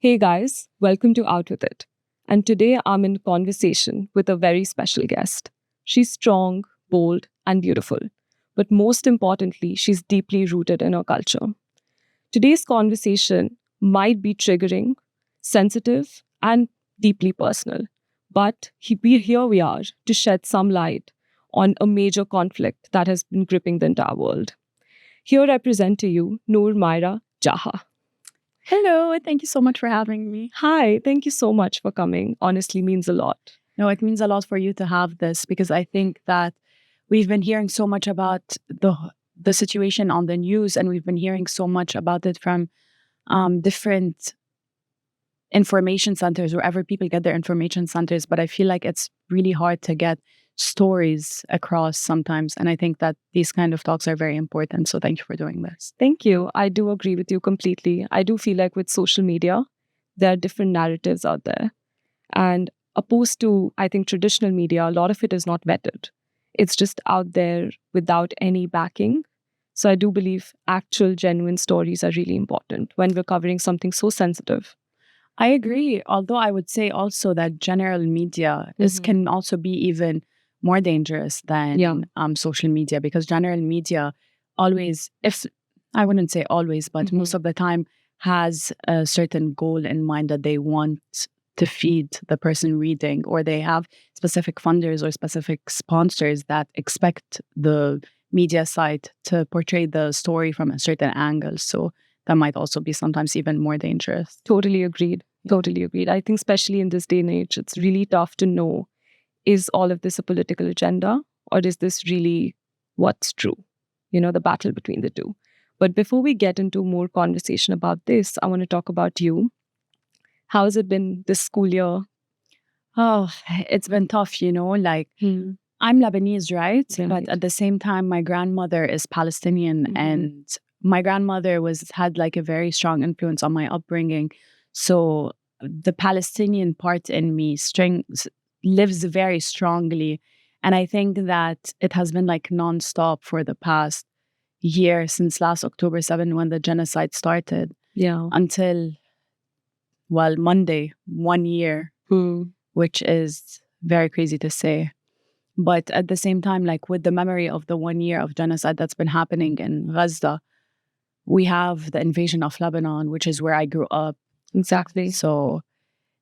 Hey guys, welcome to Out With It. And today I'm in conversation with a very special guest. She's strong, bold, and beautiful. But most importantly, she's deeply rooted in her culture. Today's conversation might be triggering, sensitive, and deeply personal. But here we are to shed some light on a major conflict that has been gripping the entire world. Here I present to you Nour, Myra, Geha. Hello, thank you so much for having me. Hi, thank you so much for coming. Honestly, means a lot. No, it means a lot for you to have this because I think that we've been hearing so much about the situation on the news, and we've been hearing so much about it from different information centers, wherever people get their information centers. But I feel like it's really hard to get stories across sometimes, and I think that these kind of talks are very important. So thank you for doing this. Thank you. I do agree with you completely. I do feel like with social media, there are different narratives out there. And opposed to, I think, traditional media, a lot of it is not vetted. It's just out there without any backing. So I do believe actual, genuine stories are really important when we're covering something so sensitive. I agree. Although I would say also that general media can also be even more dangerous than social media, because general media always, if I wouldn't say always, but most of the time has a certain goal in mind that they want to feed the person reading, or they have specific funders or specific sponsors that expect the media site to portray the story from a certain angle. So that might also be sometimes even more dangerous. Totally agreed. Totally agreed. I think especially in this day and age, it's really tough to know, is all of this a political agenda, or is this really what's true? The battle between the two. But before we get into more conversation about this, I want to talk about you. How has it been this school year? Oh, it's been tough, like I'm Lebanese, right? But at the same time, my grandmother is Palestinian, and my grandmother had like a very strong influence on my upbringing. So the Palestinian part in me lives very strongly. And I think that it has been like nonstop for the past year, since last October 7, when the genocide started, until, well, Monday, 1 year, which is very crazy to say. But at the same time, like with the memory of the 1 year of genocide that's been happening in Gaza, we have the invasion of Lebanon, which is where I grew up. Exactly. So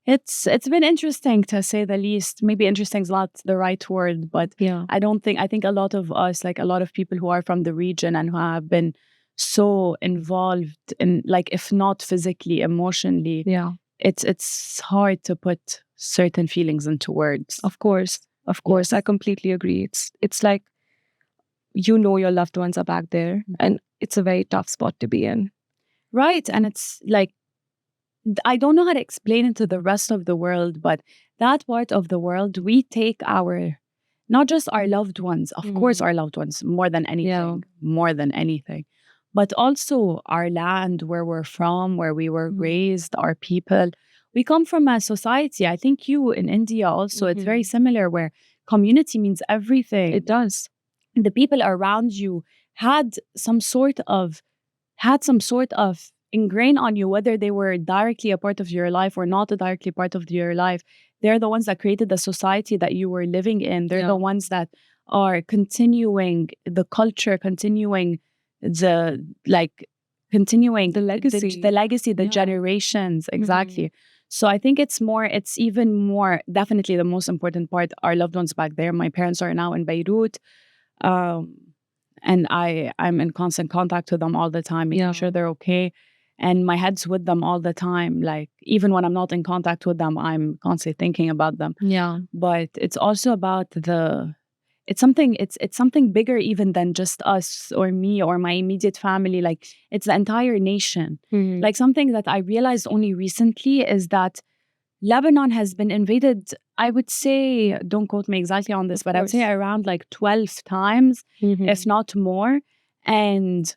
it's been interesting, to say the least. Maybe interesting is not the right word, but I think a lot of us, like a lot of people who are from the region and who have been so involved in, like, if not physically, emotionally, it's hard to put certain feelings into words. Of course. I completely agree. It's like, your loved ones are back there, and it's a very tough spot to be in. Right. And it's like, I don't know how to explain it to the rest of the world, but that part of the world, we take not just our loved ones, of course, our loved ones, more than anything, but also our land, where we're from, where we were raised, our people. We come from a society, I think you in India also, it's very similar, where community means everything. It does. The people around you had some sort of ingrained on you, whether they were directly a part of your life or not directly part of your life. They're the ones that created the society that you were living in. They're the ones that are continuing the culture, continuing the legacy, the generations. Exactly. So I think it's even more, definitely the most important part, our loved ones back there. My parents are now in Beirut. And I'm in constant contact with them all the time, making sure they're okay. And my head's with them all the time. Like, even when I'm not in contact with them, I'm constantly thinking about them. But it's also about it's something bigger even than just us or me or my immediate family. Like, it's the entire nation. Like, something that I realized only recently is that Lebanon has been invaded, I would say, don't quote me exactly on this, but I would say around like 12 times, if not more. And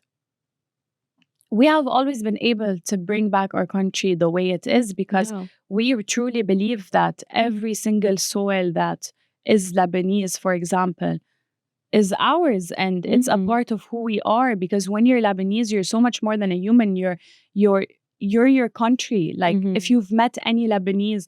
we have always been able to bring back our country the way it is, because we truly believe that every single soil that is Lebanese, for example, is ours, and it's a part of who we are. Because when you're Lebanese, you're so much more than a human. you're your country. Like if you've met any Lebanese,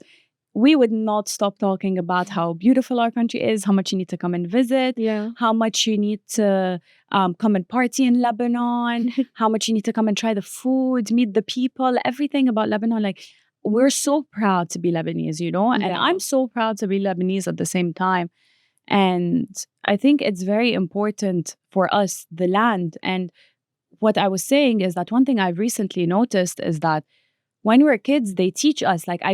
we would not stop talking about how beautiful our country is, how much you need to come and visit, how much you need to come and party in Lebanon, how much you need to come and try the food, meet the people, everything about Lebanon. Like, we're so proud to be Lebanese, you know? And I'm so proud to be Lebanese at the same time. And I think it's very important for us, the land. And what I was saying is that one thing I've recently noticed is that when we're kids, they teach us, like, I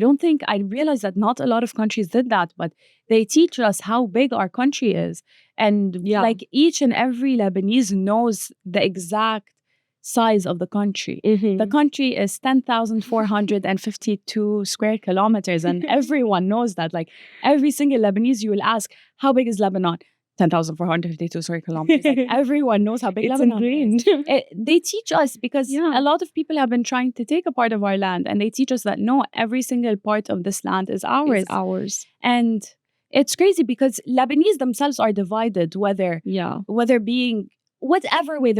realized that not a lot of countries did that, but they teach us how big our country is. And like each and every Lebanese knows the exact size of the country. The country is 10,452 square kilometers. And everyone knows that. Like, every single Lebanese, you will ask, how big is Lebanon? 10,452 square kilometers. Like, everyone knows how big Lebanon is. They teach us because a lot of people have been trying to take a part of our land, and they teach us that no, every single part of this land is ours. And it's crazy because Lebanese themselves are divided, whether being whatever way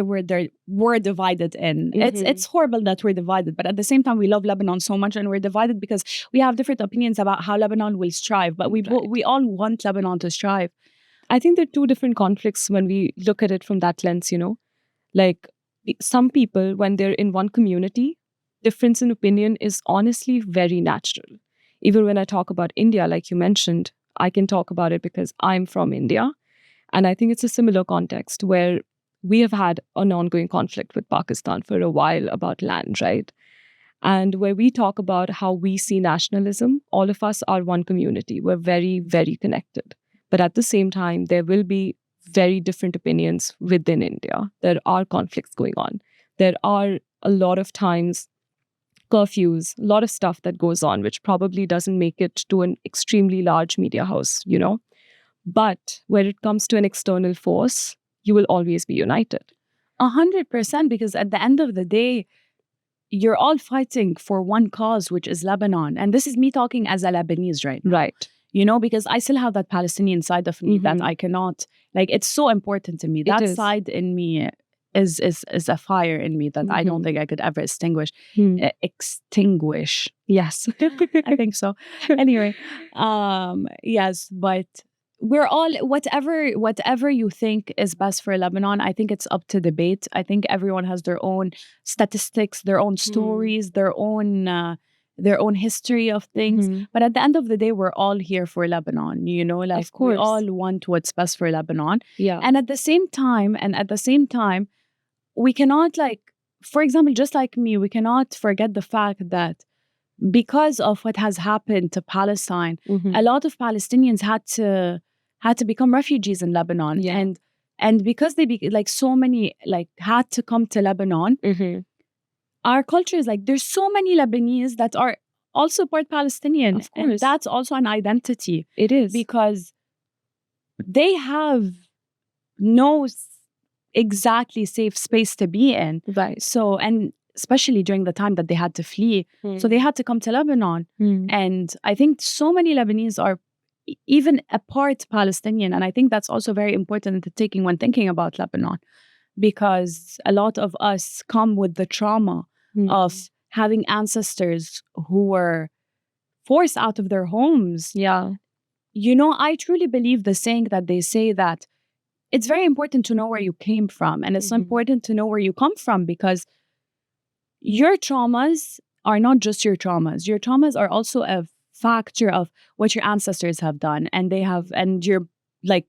we're divided in. It's horrible that we're divided, but at the same time, we love Lebanon so much, and we're divided because we have different opinions about how Lebanon will strive. But we all want Lebanon to strive. I think there are two different conflicts when we look at it from that lens, you know. Like, some people, when they're in one community, difference in opinion is honestly very natural. Even when I talk about India, like you mentioned, I can talk about it because I'm from India. And I think it's a similar context where we have had an ongoing conflict with Pakistan for a while about land, right? And where we talk about how we see nationalism, all of us are one community. We're very, very connected. But at the same time, there will be very different opinions within India. There are conflicts going on. There are a lot of times curfews, a lot of stuff that goes on, which probably doesn't make it to an extremely large media house, you know. But when it comes to an external force, you will always be united. 100%, because at the end of the day, you're all fighting for one cause, which is Lebanon. And this is me talking as a Lebanese right now. Right. You know, because I still have that Palestinian side of me that I cannot, like, it's so important to me. That side in me is a fire in me that I don't think I could ever extinguish. Extinguish. Yes. I think so. Anyway, yes, but we're all, whatever you think is best for Lebanon, I think it's up to debate. I think everyone has their own statistics, their own stories, their own history of things. But at the end of the day, we're all here for Lebanon, you know, like, of course, we all want what's best for Lebanon. Yeah. And at the same time, we cannot, like, for example, just like me, we cannot forget the fact that because of what has happened to Palestine, a lot of Palestinians had to become refugees in Lebanon. And because so many had to come to Lebanon, our culture is like, there's so many Lebanese that are also part Palestinian. Of course. And that's also an identity. It is. Because they have no exactly safe space to be in. Right. So, and especially during the time that they had to flee. So they had to come to Lebanon. And I think so many Lebanese are even a part Palestinian. And I think that's also very important to taking when thinking about Lebanon. Because a lot of us come with the trauma of having ancestors who were forced out of their homes. Yeah. You know, I truly believe the saying that they say that it's very important to know where you came from. And it's important to know where you come from, because your traumas are not just your traumas. Your traumas are also a factor of what your ancestors have done. And they have, and you're like,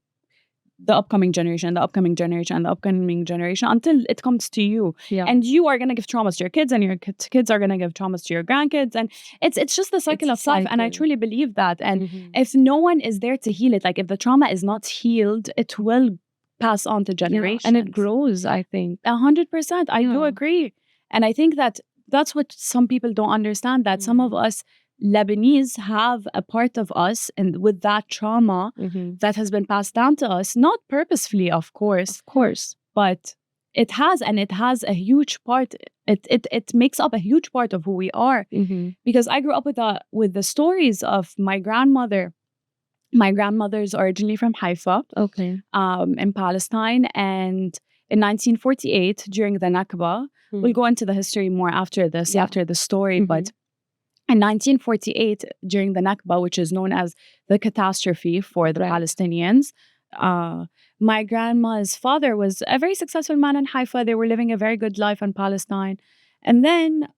the upcoming generation, the upcoming generation, and the upcoming generation, until it comes to you. Yeah. And you are going to give traumas to your kids, and your kids are going to give traumas to your grandkids. And it's just the cycle of life. And I truly believe that. And if no one is there to heal it, like, if the trauma is not healed, it will pass on to generations. And it grows, I think. 100%. I do agree. And I think that that's what some people don't understand, that some of us Lebanese have a part of us, and with that trauma that has been passed down to us, not purposefully, of course, but it has a huge part. It makes up a huge part of who we are. Because I grew up with the stories of my grandmother. My grandmother's originally from Haifa, in Palestine, and in 1948, during the Nakba, We'll go into the history more after this, after the story. But in 1948, during the Nakba, which is known as the catastrophe for the Palestinians, my grandma's father was a very successful man in Haifa. They were living a very good life in Palestine. And then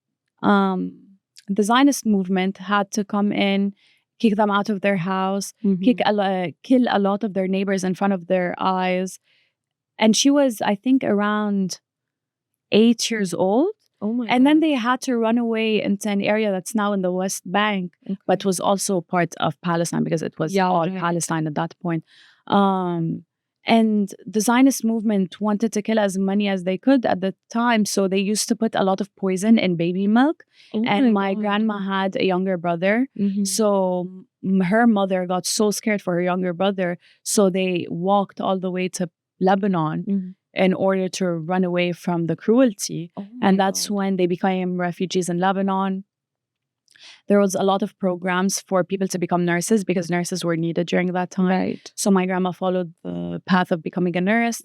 the Zionist movement had to come in, kick them out of their house, kill a lot of their neighbors in front of their eyes. And she was, I think, around 8 years old. And then they had to run away into an area that's now in the West Bank, but was also part of Palestine because it was all Palestine at that point. And the Zionist movement wanted to kill as many as they could at the time. So they used to put a lot of poison in baby milk. And my grandma had a younger brother. So her mother got so scared for her younger brother. So they walked all the way to Lebanon in order to run away from the cruelty. And that's when they became refugees in Lebanon. There was a lot of programs for people to become nurses because nurses were needed during that time. So my grandma followed the path of becoming a nurse.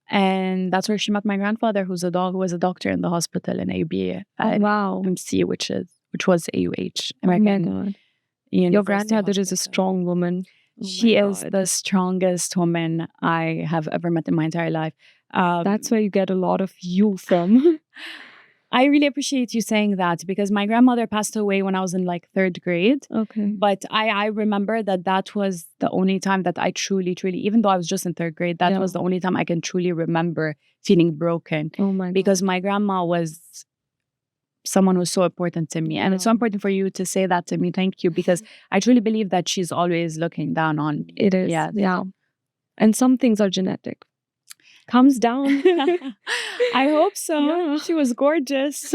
And that's where she met my grandfather, who was a doctor in the hospital in AB. MC, which was AUH. American Your grandmother is a strong woman. She is the strongest woman I have ever met in my entire life. That's where you get a lot of you from. I really appreciate you saying that because my grandmother passed away when I was in like 3rd grade. But I remember that was the only time that I truly, even though I was just in 3rd grade, that was the only time I can truly remember feeling broken. Because my grandma was someone who's so important to me. And it's so important for you to say that to me. Thank you. Because I truly believe that she's always looking down on me. It is. Yeah. And some things are genetic. Comes down. I hope so. Yeah. She was gorgeous.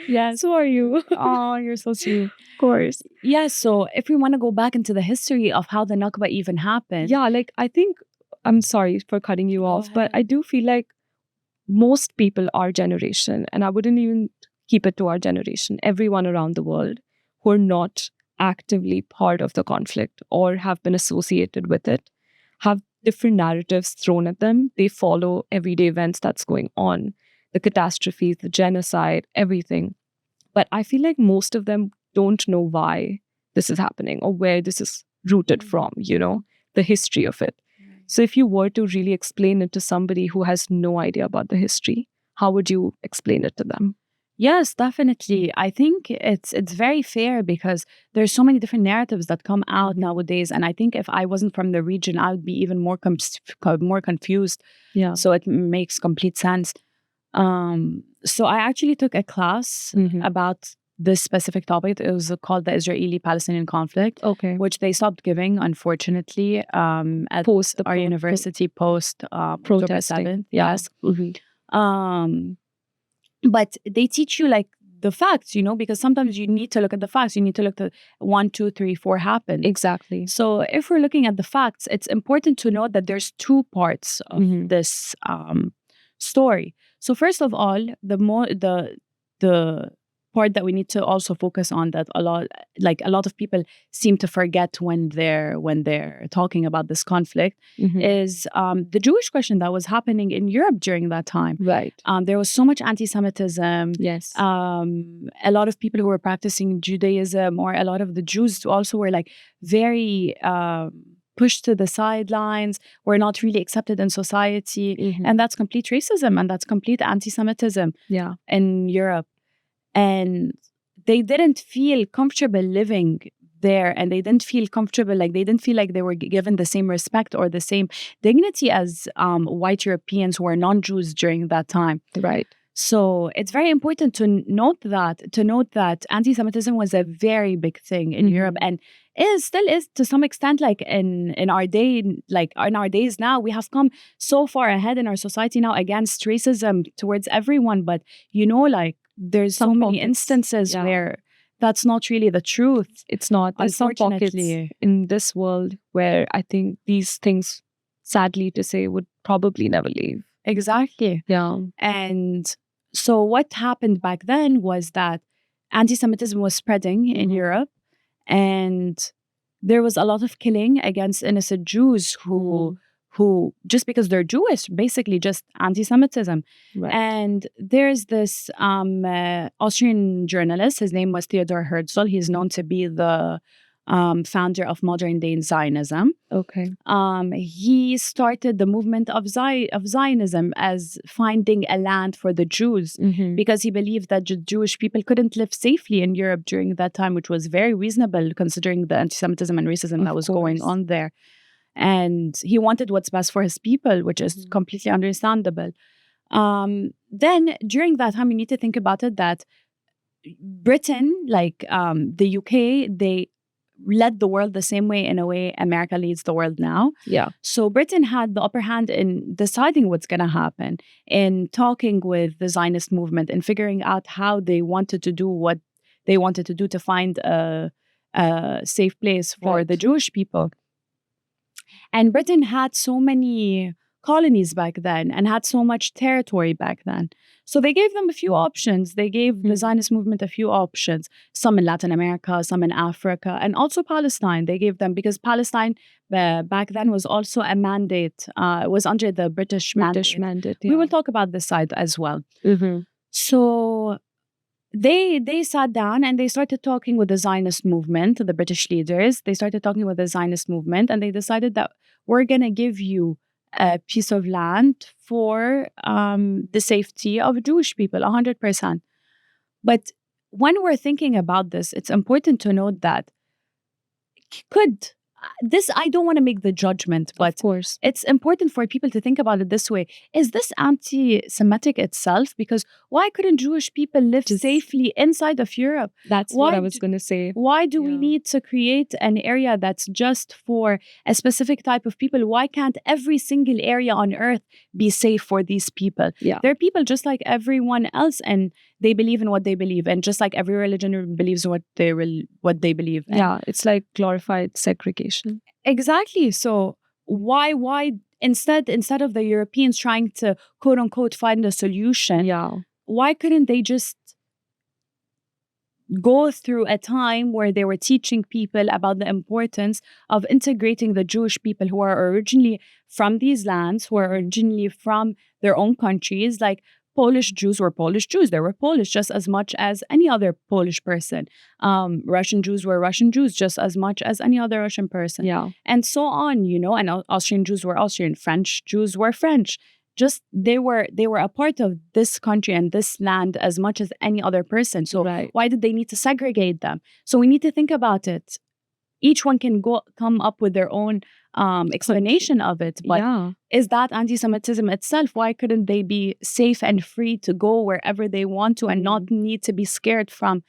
Yes. So are you. Oh, you're so sweet. Of course. Yeah. So if we want to go back into the history of how the Nakba even happened. Yeah. Like, I think, I'm sorry for cutting you off, but I do feel like most people our generation, and I wouldn't even keep it to our generation, everyone around the world who are not actively part of the conflict or have been associated with it, have different narratives thrown at them. They follow everyday events that's going on, the catastrophes, the genocide, everything. But I feel like most of them don't know why this is happening or where this is rooted from, the history of it. So if you were to really explain it to somebody who has no idea about the history, how would you explain it to them? Yes, definitely. I think it's very fair because there's so many different narratives that come out nowadays. And I think if I wasn't from the region, I would be even more confused. Yeah. So it makes complete sense. So I actually took a class about this specific topic. It was called the Israeli-Palestinian conflict, which they stopped giving, unfortunately, at our university post October 7th. Yes. But they teach you like the facts, because sometimes you need to look at the facts. You need to look at 1, 2, 3, 4 happened. Exactly. So if we're looking at the facts, it's important to note that there's 2 parts of this story. So first of all, the part that we need to also focus on that a lot of people seem to forget when they're talking about this conflict is the Jewish question that was happening in Europe during that time. Right. There was so much anti-Semitism. Yes. A lot of people who were practicing Judaism, or a lot of the Jews also were like very pushed to the sidelines, were not really accepted in society. And that's complete racism and that's complete anti-Semitism in Europe. And they didn't feel comfortable living there, and they didn't feel comfortable, they didn't feel like they were given the same respect or the same dignity as white Europeans who were non-Jews during that time. Right. So it's very important to note that anti-Semitism was a very big thing in Europe, and still is to some extent. In our days now, we have come so far ahead in our society now against racism towards everyone. But there's so many instances where that's not really the truth. It's not. There's some pockets in this world where I think these things, sadly to say, would probably never leave. Exactly. Yeah. And so what happened back then was that anti-Semitism was spreading in Europe, and there was a lot of killing against innocent Jews who who, just because they're Jewish, basically just anti-Semitism. Right. And there's this Austrian journalist. His name was Theodor Herzl. He's known to be the founder of modern-day Zionism. Okay. He started the movement of Zionism as finding a land for the Jews, because he believed that Jewish people couldn't live safely in Europe during that time, which was very reasonable considering the anti-Semitism and racism that was going on there. And he wanted what's best for his people, which is completely understandable. Then during that time, you need to think about it that Britain, like the UK, they led the world the same way in a way America leads the world now. Yeah. So Britain had the upper hand in deciding what's going to happen, in talking with the Zionist movement and figuring out how they wanted to do what they wanted to do to find a safe place for the Jewish people. And Britain had so many colonies back then and had so much territory back then. So they gave them a few options. They gave the Zionist movement a few options, some in Latin America, some in Africa, and also Palestine. They gave them, because Palestine back then was also a mandate, was under the British mandate. Yeah. We will talk about this side as well. So they sat down and they started talking with the Zionist movement, the British leaders. They started talking with the Zionist movement and they decided that we're going to give you a piece of land for the safety of Jewish people, 100%. But when we're thinking about this, it's important to note that I don't want to make the judgment, but of course, it's important for people to think about it this way. Is this anti-Semitic itself? Because why couldn't Jewish people live safely inside of Europe? That's what I was going to say. Why do we need to create an area that's just for a specific type of people? Why can't every single area on earth be safe for these people? Yeah. They're people just like everyone else, and they believe in what they believe, and just like every religion believes in what they believe in. Yeah, it's like glorified segregation. Exactly. So why instead of the Europeans trying to quote unquote find a solution, why couldn't they just go through a time where they were teaching people about the importance of integrating the Jewish people who are originally from these lands, who are originally from their own countries? Like, Polish Jews were Polish Jews. They were Polish just as much as any other Polish person. Russian Jews were Russian Jews just as much as any other Russian person. Yeah. And so on, and Austrian Jews were Austrian. French Jews were French. Just they were a part of this country and this land as much as any other person. So why did they need to segregate them? So we need to think about it. Each one can come up with their own explanation of it. But is that anti-Semitism itself? Why couldn't they be safe and free to go wherever they want to and not need to be scared from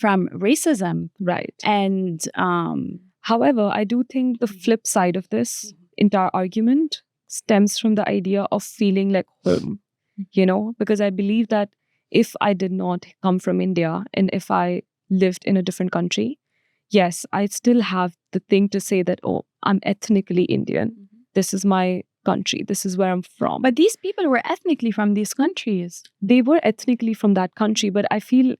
racism? Right. And however, I do think the flip side of this entire argument stems from the idea of feeling like home, because I believe that if I did not come from India and if I lived in a different country, yes, I still have the thing to say that, oh, I'm ethnically Indian. This is my country. This is where I'm from. But these people were ethnically from these countries. They were ethnically from that country, but I feel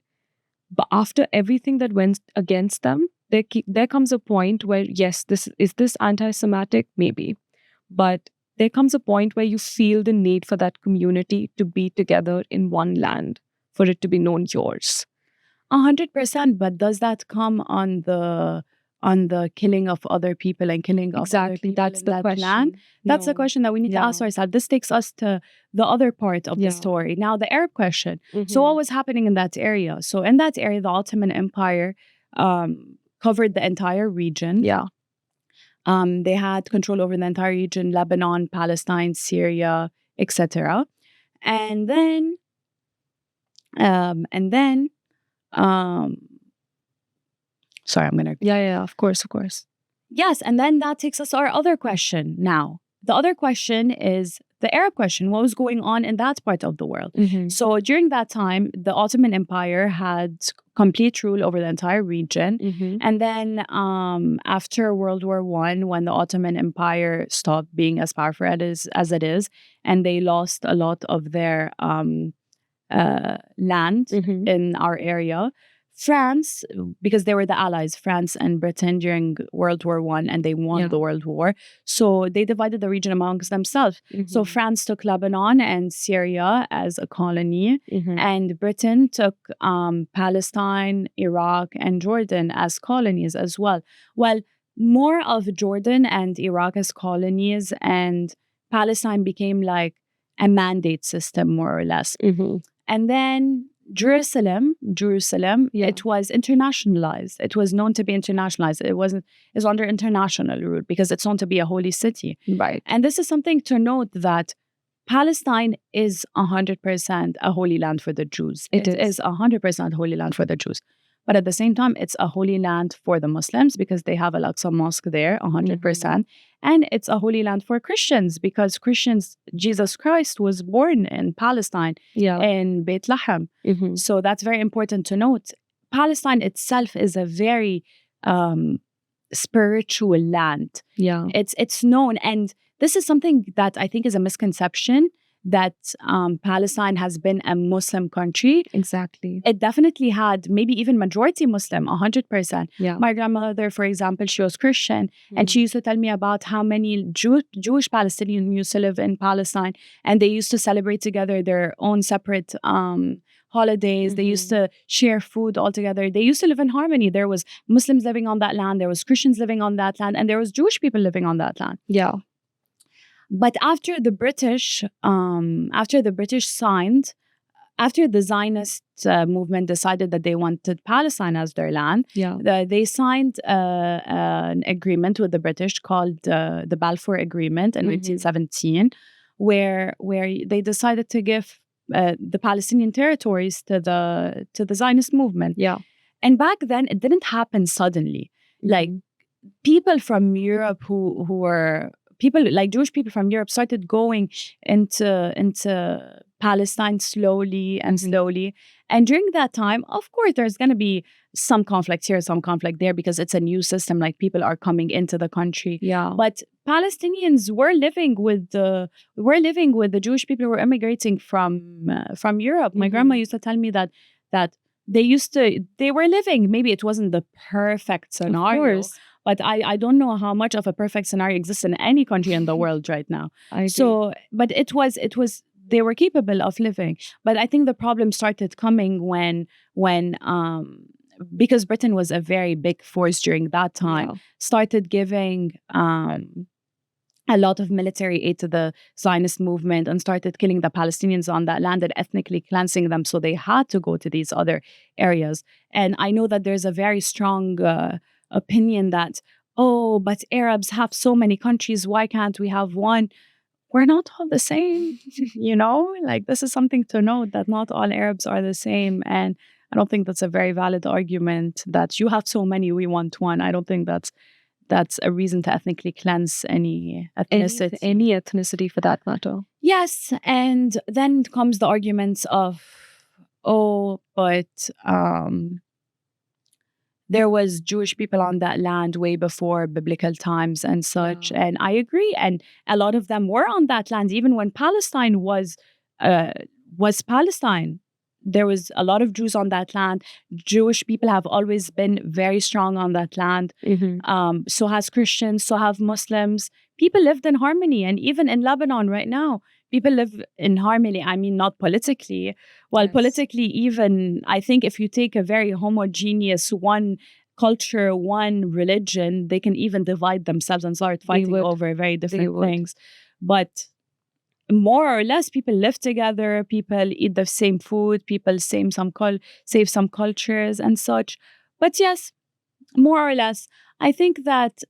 after everything that went against them, there comes a point where, yes, this anti-Semitic? Maybe. But there comes a point where you feel the need for that community to be together in one land, for it to be known yours. 100%, but does that come on the killing of other people and killing of other people? That's the question. Land? That's the question that we need to ask ourselves. This takes us to the other part of the story. Now, the Arab question. So what was happening in that area? So in that area, the Ottoman Empire covered the entire region. Yeah. They had control over the entire region, Lebanon, Palestine, Syria, etc. And then sorry, I'm gonna. Yeah, of course. Yes, and then that takes us to our other question now. The other question is the Arab question. What was going on in that part of the world? So during that time, the Ottoman Empire had complete rule over the entire region. And then after World War I, when the Ottoman Empire stopped being as powerful as it is, and they lost a lot of their land in our area, France, because they were the allies, France and Britain during World War I, and they won the World War. So they divided the region amongst themselves. So France took Lebanon and Syria as a colony, and Britain took Palestine, Iraq, and Jordan as colonies as well. Well, more of Jordan and Iraq as colonies, and Palestine became like a mandate system, more or less. And then Jerusalem, it was internationalized. It was known to be internationalized. It's under international rule because it's known to be a holy city. Right. And this is something to note, that Palestine is 100% a holy land for the Jews. It is 100% holy land for the Jews. But at the same time, it's a holy land for the Muslims because they have Al-Aqsa Mosque there, 100%. And it's a holy land for Christians because Jesus Christ was born in Palestine, in Bethlehem. So that's very important to note. Palestine itself is a very spiritual land. It's known. And this is something that I think is a misconception, that Palestine has been a Muslim country. Exactly. It definitely had maybe even majority Muslim, 100%. My grandmother, for example, she was Christian, and she used to tell me about how many Jewish Palestinians used to live in Palestine, and they used to celebrate together their own separate holidays. They used to share food all together. They used to live in harmony. There was Muslims living on that land, there was Christians living on that land, and there was Jewish people living on that land. But after the British after the Zionist movement decided that they wanted Palestine as their land, they signed an agreement with the British called the Balfour Agreement in 1917, where they decided to give the Palestinian territories to the Zionist movement. And back then, it didn't happen suddenly. Like people from Europe who were people like Jewish people from Europe started going into Palestine slowly and slowly. And during that time, of course, there's going to be some conflict here, some conflict there, because it's a new system. Like people are coming into the country. But Palestinians were living with the Jewish people who were immigrating from Europe. My grandma used to tell me that they were living. Maybe it wasn't the perfect scenario. But I don't know how much of a perfect scenario exists in any country in the world right now. But it was they were capable of living. But I think the problem started coming when because Britain was a very big force during that time, started giving a lot of military aid to the Zionist movement and started killing the Palestinians on that land and ethnically cleansing them. So they had to go to these other areas. And I know that there's a very strong opinion that, but Arabs have so many countries, why can't we have one? We're not all the same, like this is something to note, that not all Arabs are the same. And I don't think that's a very valid argument that you have so many, we want one. I don't think that's a reason to ethnically cleanse any ethnicity. Any ethnicity for that matter. Yes. And then comes the arguments of, but there was Jewish people on that land way before biblical times and such. And I agree. And a lot of them were on that land. Even when Palestine was Palestine, there was a lot of Jews on that land. Jewish people have always been very strong on that land. So has Christians, so have Muslims. People lived in harmony. And even in Lebanon right now, people live in harmony. I mean, not politically. Well, politically, even, I think if you take a very homogeneous one culture, one religion, they can even divide themselves and start fighting over very different things. But more or less, people live together, people eat the same food, people save some cultures and such. But yes, more or less, I think that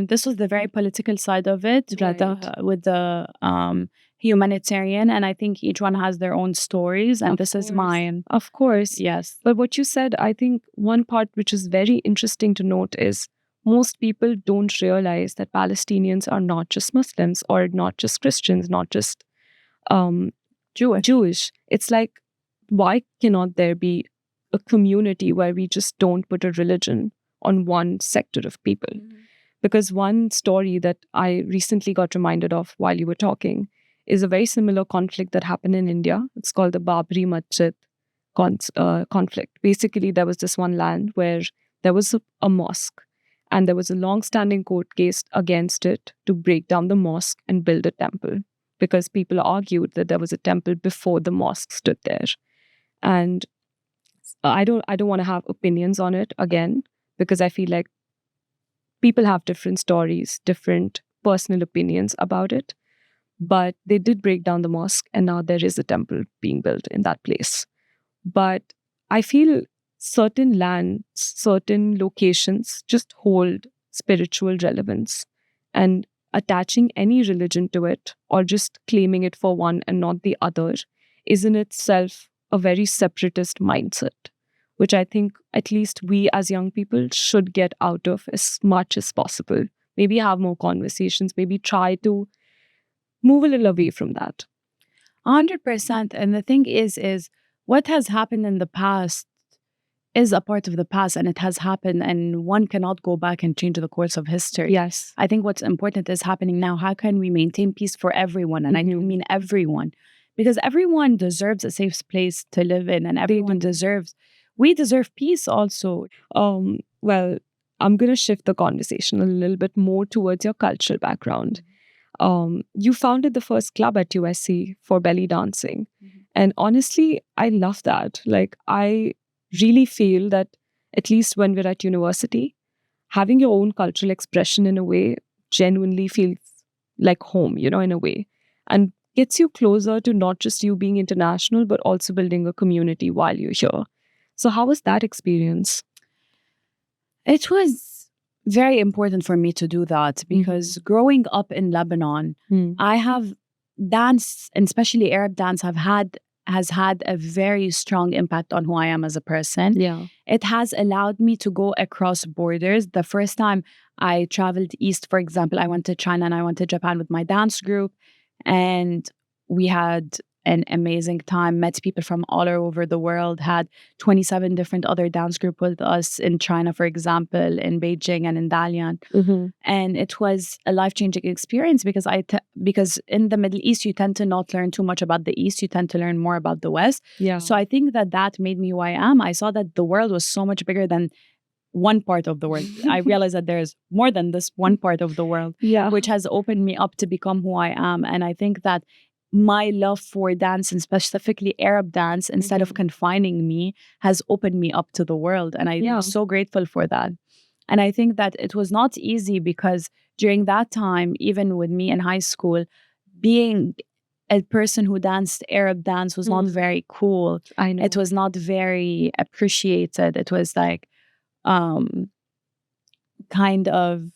this was the very political side of it, with the humanitarian, and I think each one has their own stories, and this is mine. Of course. Yes. But what you said, I think one part which is very interesting to note is most people don't realize that Palestinians are not just Muslims or not just Christians, not just Jewish. It's like, why cannot there be a community where we just don't put a religion on one sector of people? Because one story that I recently got reminded of while you were talking is a very similar conflict that happened in India. It's called the Babri Masjid conflict. Basically, there was this one land where there was a mosque, and there was a long-standing court case against it to break down the mosque and build a temple, because people argued that there was a temple before the mosque stood there. And I don't want to have opinions on it again, because I feel like people have different stories, different personal opinions about it. But they did break down the mosque, and now there is a temple being built in that place. But I feel certain lands, certain locations just hold spiritual relevance, and attaching any religion to it or just claiming it for one and not the other is in itself a very separatist mindset, which I think at least we as young people should get out of as much as possible. Maybe have more conversations, maybe try to move a little away from that. 100%. And the thing is what has happened in the past is a part of the past, and it has happened, and one cannot go back and change the course of history. Yes. I think what's important is happening now. How can we maintain peace for everyone? And I do mean everyone, because everyone deserves a safe place to live in, and everyone we deserve peace also. Well, I'm going to shift the conversation a little bit more towards your cultural background. You founded the first club at USC for belly dancing. And honestly, I love that. Like, I really feel that at least when we're at university, having your own cultural expression in a way genuinely feels like home, in a way, and gets you closer to not just you being international, but also building a community while you're here. So how was that experience? It was very important for me to do that, because growing up in Lebanon, I have dance, and especially Arab dance, has had a very strong impact on who I am as a person. Yeah. It has allowed me to go across borders. The first time I traveled east, for example, I went to China and I went to Japan with my dance group, and we had an amazing time, met people from all over the world, had 27 different other dance groups with us in China, for example, in Beijing and in Dalian. And it was a life-changing experience, because because in the Middle East, you tend to not learn too much about the East. You tend to learn more about the West. Yeah. So I think that made me who I am. I saw that the world was so much bigger than one part of the world. I realized that there's more than this one part of the world, which has opened me up to become who I am. And I think that my love for dance, and specifically Arab dance, instead of confining me, has opened me up to the world. And I'm so grateful for that. And I think that it was not easy, because during that time, even with me in high school, being a person who danced Arab dance was not very cool. I know. It was not very appreciated. It was like kind of,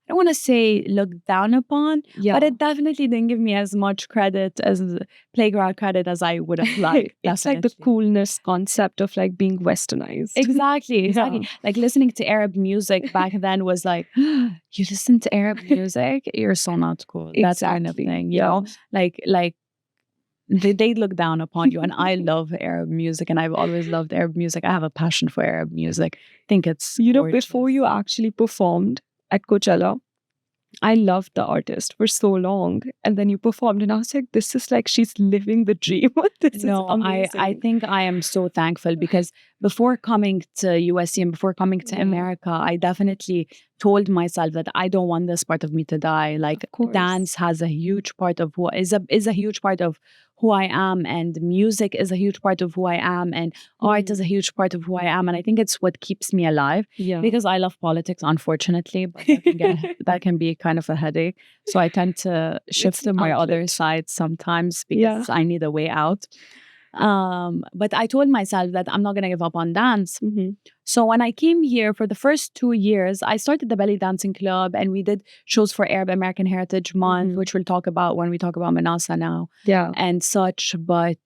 I don't want to say looked down upon, but it definitely didn't give me as much credit, as playground credit, as I would have liked. It's like the coolness concept of like being westernized. Exactly. Like listening to Arab music back then was like, you listen to Arab music? You're so not cool. That kind of thing, you know? Like they look down upon you. And I love Arab music, and I've always loved Arab music. I have a passion for Arab music. I think it's gorgeous. Before you actually performed at Coachella, I loved the artist for so long, and then you performed, and I was like, "This is like she's living the dream." This is amazing. I think I am so thankful, because before coming to USC and before coming to America, I definitely told myself that I don't want this part of me to die. Like, dance has a huge part of is a huge part of who I am, and music is a huge part of who I am, and art is a huge part of who I am. And I think it's what keeps me alive, because I love politics, unfortunately, but that can be kind of a headache. So I tend to shift to my other side sometimes, because I need a way out. But I told myself that I'm not going to give up on dance. So when I came here for the first 2 years, I started the belly dancing club, and we did shows for Arab American Heritage Month, which we'll talk about when we talk about Manasa now and such. But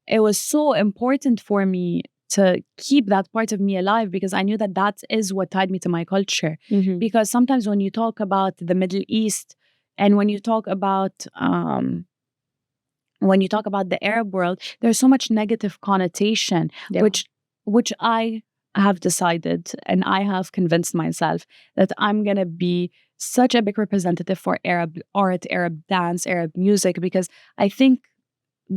it was so important for me to keep that part of me alive, because I knew that is what tied me to my culture. Because sometimes when you talk about the Middle East, and when you talk about the Arab world, there's so much negative connotation, which I have decided, and I have convinced myself that I'm going to be such a big representative for Arab art, Arab dance, Arab music, because I think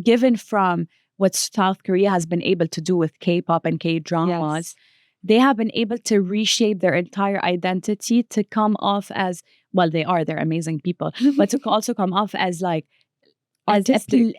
given from what South Korea has been able to do with K-pop and K-dramas. They have been able to reshape their entire identity to come off as, well, they're amazing people, but to also come off as like, as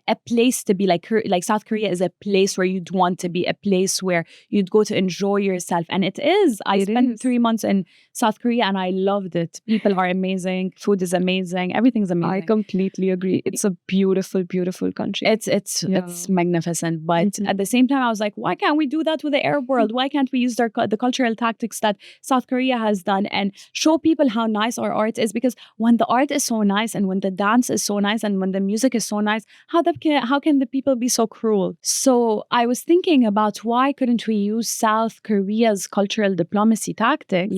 a place to be. Like South Korea is a place where you'd want to be, a place where you'd go to enjoy yourself. And it is. I spent 3 months in South Korea and I loved it. People are amazing. Food is amazing. Everything's amazing. I completely agree. It's a beautiful, beautiful country. It's magnificent. But at the same time, I was like, why can't we do that with the Arab world? Why can't we use the cultural tactics that South Korea has done and show people how nice our art is? Because when the art is so nice and when the dance is so nice and when the music is so nice, how can the people be so cruel? So I was thinking about why couldn't we use South Korea's cultural diplomacy tactics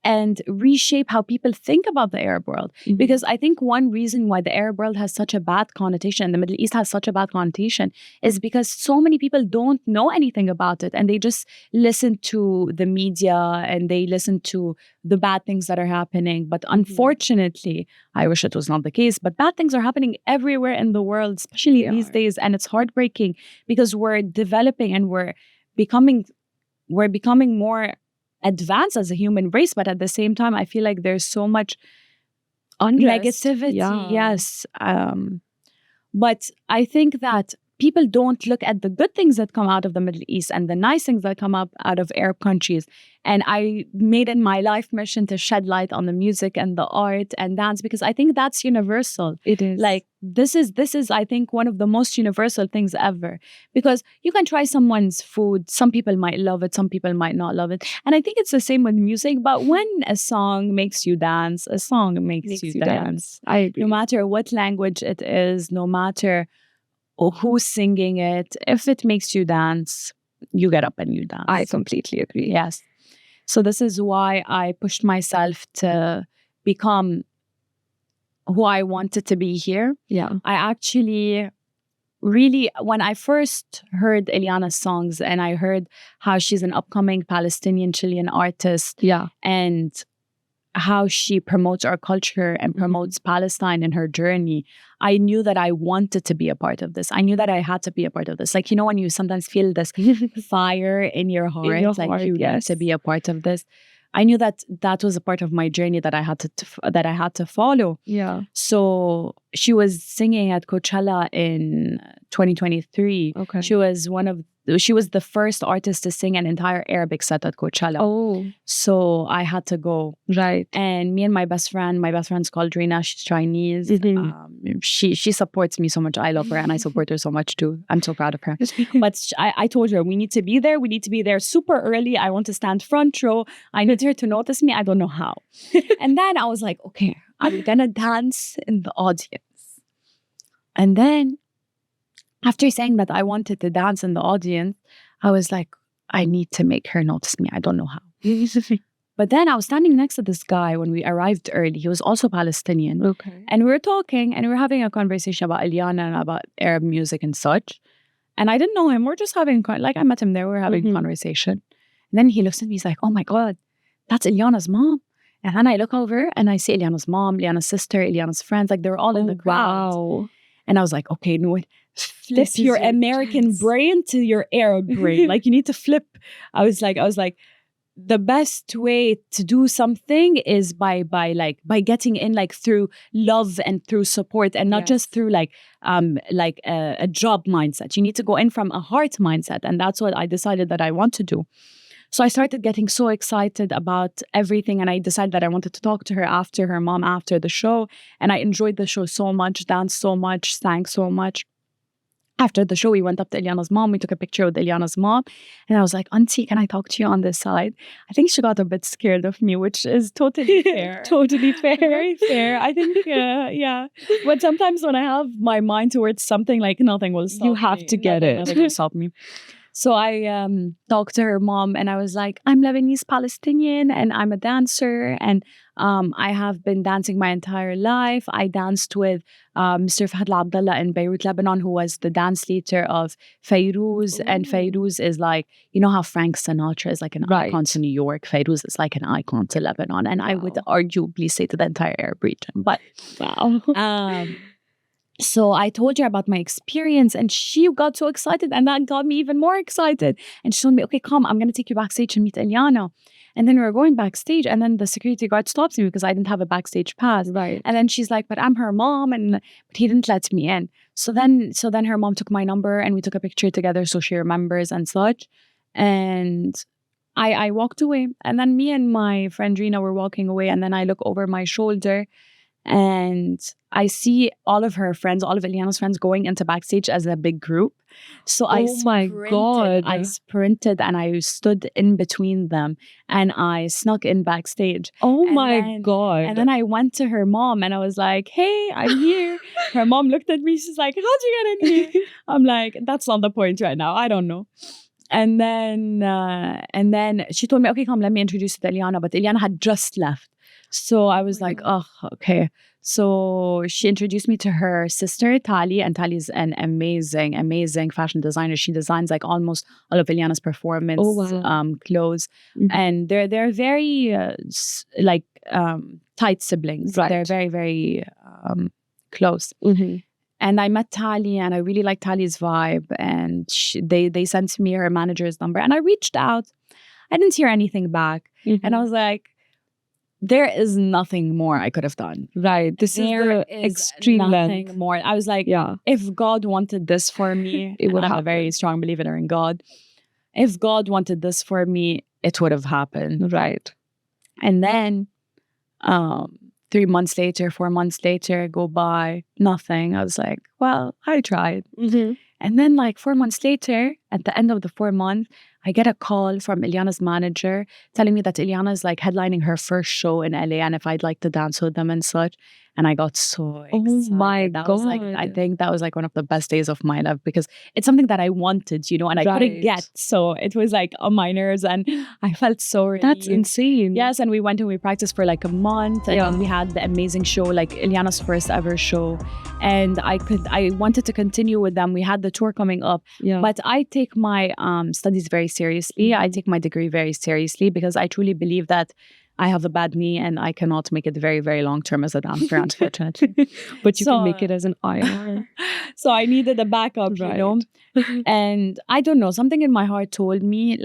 and reshape how people think about the Arab world. Because I think one reason why the Arab world has such a bad connotation, the Middle East has such a bad connotation, is because so many people don't know anything about it and they just listen to the media and they listen to the bad things that are happening. But unfortunately, I wish it was not the case, but bad things are happening everywhere in the world, especially these days. And it's heartbreaking because we're developing and we're becoming more advance as a human race, but at the same time I feel like there's so much negativity. Yes. But I think that people don't look at the good things that come out of the Middle East and the nice things that come up out of Arab countries. And I made it my life mission to shed light on the music and the art and dance, because I think that's universal. It is. Like, this is, I think, one of the most universal things ever. Because you can try someone's food. Some people might love it. Some people might not love it. And I think it's the same with music. But when a song makes you dance, a song makes you dance. I agree. No matter what language it is, no matter who's singing it, if it makes you dance, you get up and you dance. I completely agree. Yes. So this is why I pushed myself to become who I wanted to be here. Yeah. I actually really, when I first heard Eliana's songs and I heard how she's an upcoming Palestinian Chilean artist, and how she promotes our culture and promotes Palestine in her journey, I knew that I wanted to be a part of this. I knew that I had to be a part of this. Like, you know, when you sometimes feel this fire in your heart, you need to be a part of this. I knew that that was a part of my journey that I had to follow. Yeah. So she was singing at Coachella in 2023. Okay. She was the first artist to sing an entire Arabic set at Coachella. Oh. So I had to go. Right. And me and my best friend's called Rina. She's Chinese. She supports me so much. I love her and I support her so much too. I'm so proud of her. But I told her, we need to be there. We need to be there super early. I want to stand front row. I need her to notice me. I don't know how. And then I was like, okay, I'm going to dance in the audience. And then after saying that I wanted to dance in the audience, I was like, I need to make her notice me. I don't know how. But then I was standing next to this guy when we arrived early. He was also Palestinian. Okay. And we were talking and we were having a conversation about Eliana and about Arab music and such. And I didn't know him. We're just having, I met him there. We were having a conversation. And then he looks at me. He's like, oh my God, that's Eliana's mom. And then I look over and I see Eliana's mom, Eliana's sister, Eliana's friends. Like, they're all in the crowd. Wow. And I was like, okay, Nour, flip your American brain to your Arab brain. Like, you need to flip. I was like, the best way to do something is by getting in, like, through love and through support, and not just through a job mindset. You need to go in from a heart mindset. And that's what I decided that I want to do. So I started getting so excited about everything, and I decided that I wanted to talk to her after the show. And I enjoyed the show so much, danced so much, sang so much. After the show, we went up to Eliana's mom. We took a picture with Eliana's mom. And I was like, Auntie, can I talk to you on this side? I think she got a bit scared of me, which is totally fair. Totally fair. Very fair. I think, yeah. But sometimes when I have my mind towards something, like, nothing will stop me. You have to get it. Nothing will stop me. So I talked to her mom and I was like, I'm Lebanese Palestinian and I'm a dancer, and I have been dancing my entire life. I danced with Mr. Fahad Abdullah in Beirut, Lebanon, who was the dance leader of Fairuz. And Fairuz is like, you know how Frank Sinatra is like an icon to New York. Fairuz is like an icon to Lebanon. And I would arguably say to the entire Arab region. But So I told her about my experience and she got so excited, and that got me even more excited. And she told me, okay, come, I'm going to take you backstage and meet Eliana. And then we were going backstage, and then the security guard stops me because I didn't have a backstage pass. Right. And then she's like, but I'm her mom, but he didn't let me in. So then her mom took my number and we took a picture together so she remembers and such. And I walked away. And then me and my friend Rina were walking away, and then I look over my shoulder and I see all of her friends, all of Eliana's friends going into backstage as a big group. So I sprinted and I stood in between them and I snuck in backstage. Oh my God. And then I went to her mom and I was like, hey, I'm here. Her mom looked at me. She's like, how'd you get in here? I'm like, that's not the point right now. I don't know. And then she told me, okay, come, let me introduce you to Eliana. But Eliana had just left. So I was like, oh, okay. So she introduced me to her sister, Tali, and Tali is an amazing, amazing fashion designer. She designs like almost all of Eliana's performance clothes. Mm-hmm. And they're very tight siblings. Right. They're very, very close. Mm-hmm. And I met Tali and I really liked Tali's vibe. And they sent me her manager's number and I reached out. I didn't hear anything back. Mm-hmm. And I was like, there is nothing more I could have done. Right. This is the extreme length. More. I was like, if God wanted this for me, it would have. I'm a very strong believer in God. If God wanted this for me, it would have happened. Right. And then 3 months later, 4 months later, go by, nothing. I was like, well, I tried. Mm-hmm. And then 4 months later, at the end of the 4 months, I get a call from Eliana's manager telling me that Eliana is headlining her first show in LA and if I'd like to dance with them and such. And I got so excited. Oh my God. I think that was one of the best days of my life because it's something that I wanted, and I couldn't get. So it was on my nerves and I felt so relieved. That's insane. Yes, and we went and we practiced for a month and we had the amazing show, Eliana's first ever show. And I wanted to continue with them. We had the tour coming up. Yeah. But I take my studies very seriously. I take my degree very seriously because I truly believe that I have a bad knee and I cannot make it very, very long term as a dancer, unfortunately. But you can make it as an IR. So I needed a backup, right. And I don't know, something in my heart told me,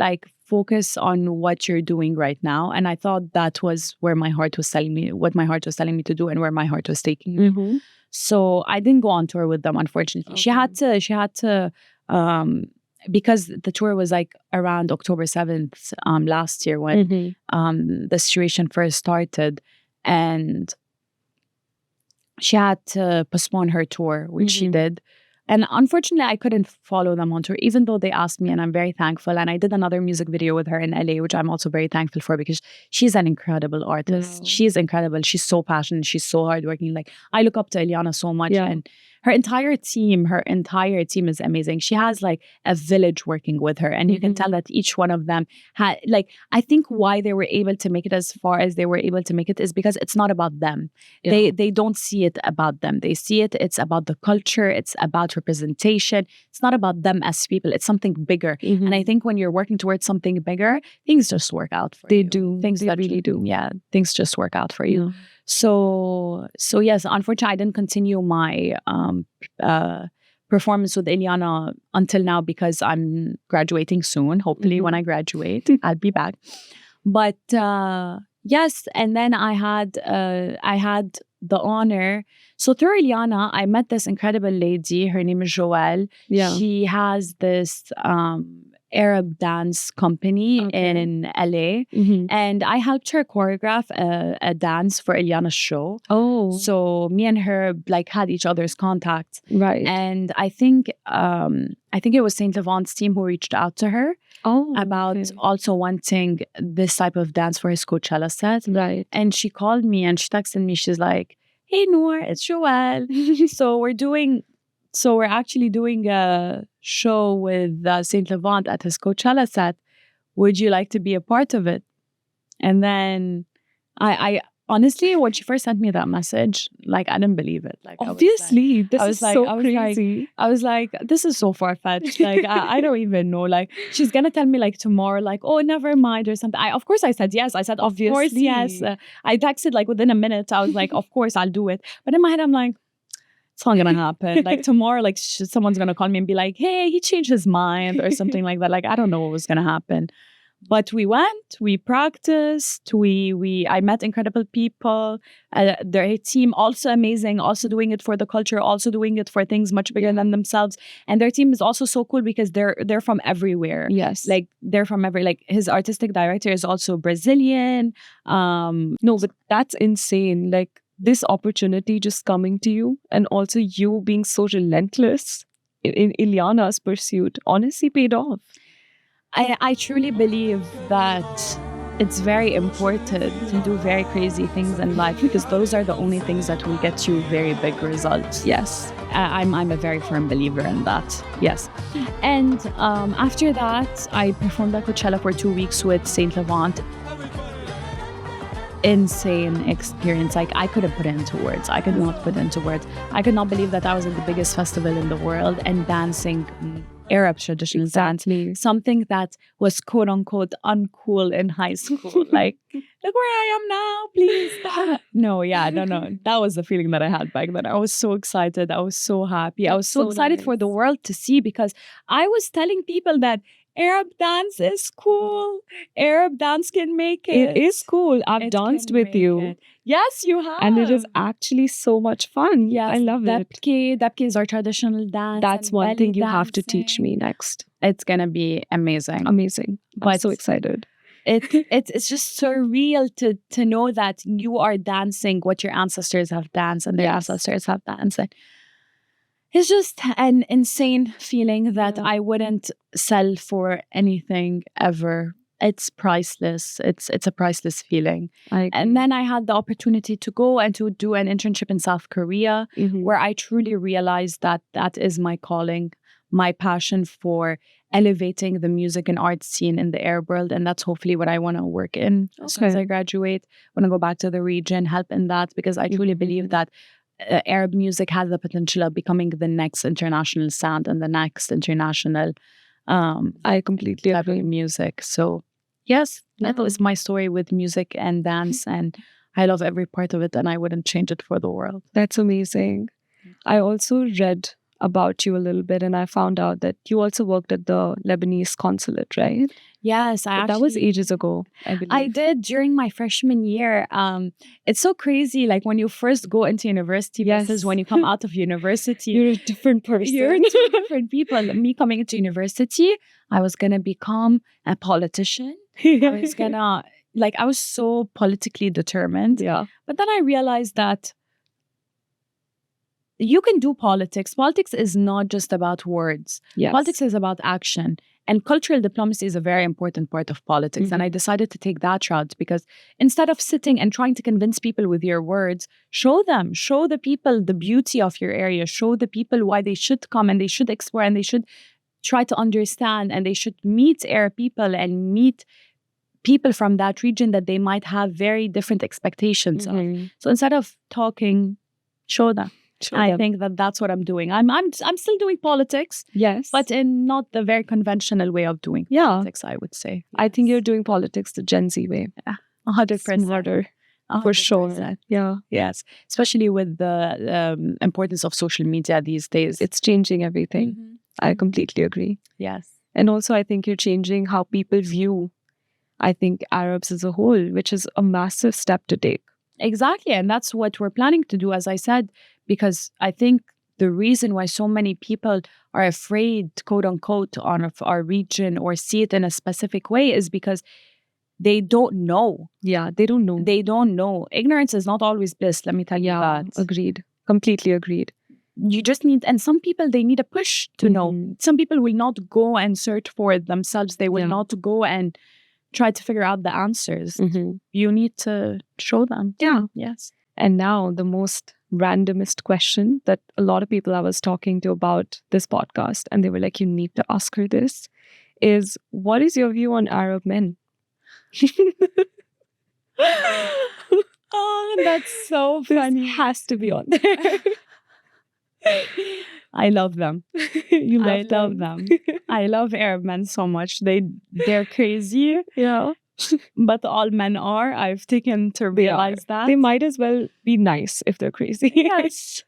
focus on what you're doing right now. And I thought that was where my heart was telling me, what my heart was telling me to do and where my heart was taking me. Mm-hmm. So I didn't go on tour with them, unfortunately. Okay. She had to, because the tour was around October 7th last year when the situation first started, and she had to postpone her tour, which she did. And unfortunately, I couldn't follow them on tour, even though they asked me, and I'm very thankful. And I did another music video with her in LA, which I'm also very thankful for because she's an incredible artist. Wow. She's incredible. She's so passionate. She's so hardworking. I look up to Eliana so much. Yeah. And her entire team is amazing. She has a village working with her. And you can tell that each one of them had, I think why they were able to make it as far as they were able to make it is because it's not about them. Yeah. They don't see it about them. They see it's about the culture. It's about representation. It's not about them as people. It's something bigger. Mm-hmm. And I think when you're working towards something bigger, things just work out for you. They do. They really do. Yeah. Things just work out for you. Yeah. So yes, unfortunately, I didn't continue my performance with Eliana until now because I'm graduating soon. Hopefully, when I graduate, I'll be back. But yes, and then I had the honor. So through Eliana, I met this incredible lady. Her name is Joelle. Yeah. She has this Arab dance company in LA. Mm-hmm. And I helped her choreograph a dance for Eliana's show. Oh. So me and her had each other's contacts. Right. And I think it was Saint Laurent's team who reached out to her about also wanting this type of dance for his Coachella set. Right. And she called me and she texted me. She's like, hey Nour, it's Joelle. So we're actually doing a show with Saint Laurent at his Coachella set. Would you like to be a part of it? And then I honestly, when she first sent me that message, I didn't believe it. Obviously, this is so crazy. I was like, this is so far-fetched. I don't even know. She's going to tell me tomorrow, oh, never mind or something. Of course I said yes. I said, of course, yes. I texted within a minute. I was like, of course I'll do it. But in my head, I'm like, it's not gonna happen. Like tomorrow, like someone's gonna call me and be like, hey, he changed his mind or something like that. Like, I don't know what was gonna happen. But we went, we practiced, I met incredible people. Their team also amazing, also doing it for the culture, also doing it for things much bigger than themselves. And their team is also so cool because they're from everywhere. Yes. Like they're from like his artistic director is also Brazilian. No, but that's insane. Like this opportunity just coming to you, and also you being so relentless in Ilyana's pursuit honestly paid off. I truly believe that it's very important to do very crazy things in life because those are the only things that will get you very big results. Yes. I'm a very firm believer in that. Yes. And after that, I performed at Coachella for 2 weeks with Saint Levant. Insane experience. Like I couldn't put it into words. I could not put it into words. I could not believe that I was at the biggest festival in the world and dancing Arab traditional dance, something that was quote unquote uncool in high school. Like, look where I am now, please. No. That was the feeling that I had back then. I was so excited. I was so happy. I was so excited for the world to see because I was telling people that Arab dance is cool. Arab dance can make it. It is cool. I've danced with you. Yes, you have. And it is actually so much fun. Yes, I love it. Dabke is our traditional dance. That's one thing you have to teach me next. It's going to be amazing. Amazing. I'm so excited. It's just surreal to know that you are dancing what your ancestors have danced and their ancestors have danced. And it's just an insane feeling that I wouldn't sell for anything ever. It's priceless. It's a priceless feeling. And then I had the opportunity to go and to do an internship in South Korea, where I truly realized that that is my calling, my passion for elevating the music and art scene in the Arab world. And that's hopefully what I want to work in as soon as I graduate. I want to go back to the region, help in that, because I truly believe that Arab music has the potential of becoming the next international sound and the next international I completely agree. Music. So yes, that was my story with music and dance, and I love every part of it, and I wouldn't change it for the world. That's amazing. I also read about you a little bit, and I found out that you also worked at the Lebanese consulate, right? Yes, that was ages ago, I believe. I did during my freshman year. It's so crazy. Like when you first go into university versus when you come out of university. You're a different person. You're two different people. Me coming into university, I was going to become a politician. I was going to, I was so politically determined. Yeah. But then I realized that you can do politics. Politics is not just about words. Yes. Politics is about action. And cultural diplomacy is a very important part of politics. And I decided to take that route because instead of sitting and trying to convince people with your words, show the people the beauty of your area, show the people why they should come and they should explore and they should try to understand and they should meet Arab people and meet people from that region that they might have very different expectations of. So instead of talking, show them. I think that's what I'm doing. I'm still doing politics. Yes. But in not the very conventional way of doing politics, I would say. I think you're doing politics the Gen Z way. Yeah, 100%. Smarter. For sure. Yeah. Yes. Especially with the importance of social media these days. It's changing everything. I completely agree. Yes. And also I think you're changing how people view, I think, Arabs as a whole, which is a massive step to take. Exactly. And that's what we're planning to do, as I said, because I think the reason why so many people are afraid, quote unquote, on our region or see it in a specific way is because they don't know. Yeah, they don't know. They don't know. Ignorance is not always bliss, let me tell you that. Agreed. Completely agreed. You just need, and some people, they need a push to know. Some people will not go and search for it themselves. They will not go and try to figure out the answers. You need to show them. Yeah. Yes. And now the most randomest question that a lot of people I was talking to about this podcast, and they were like, you need to ask her this, is what is your view on Arab men? Oh, that's so funny. This has to be on there. I love them. I love them. I love Arab men so much. They're crazy. Yeah. But all men are. I've taken to realize that. They might as well be nice if they're crazy. Yes.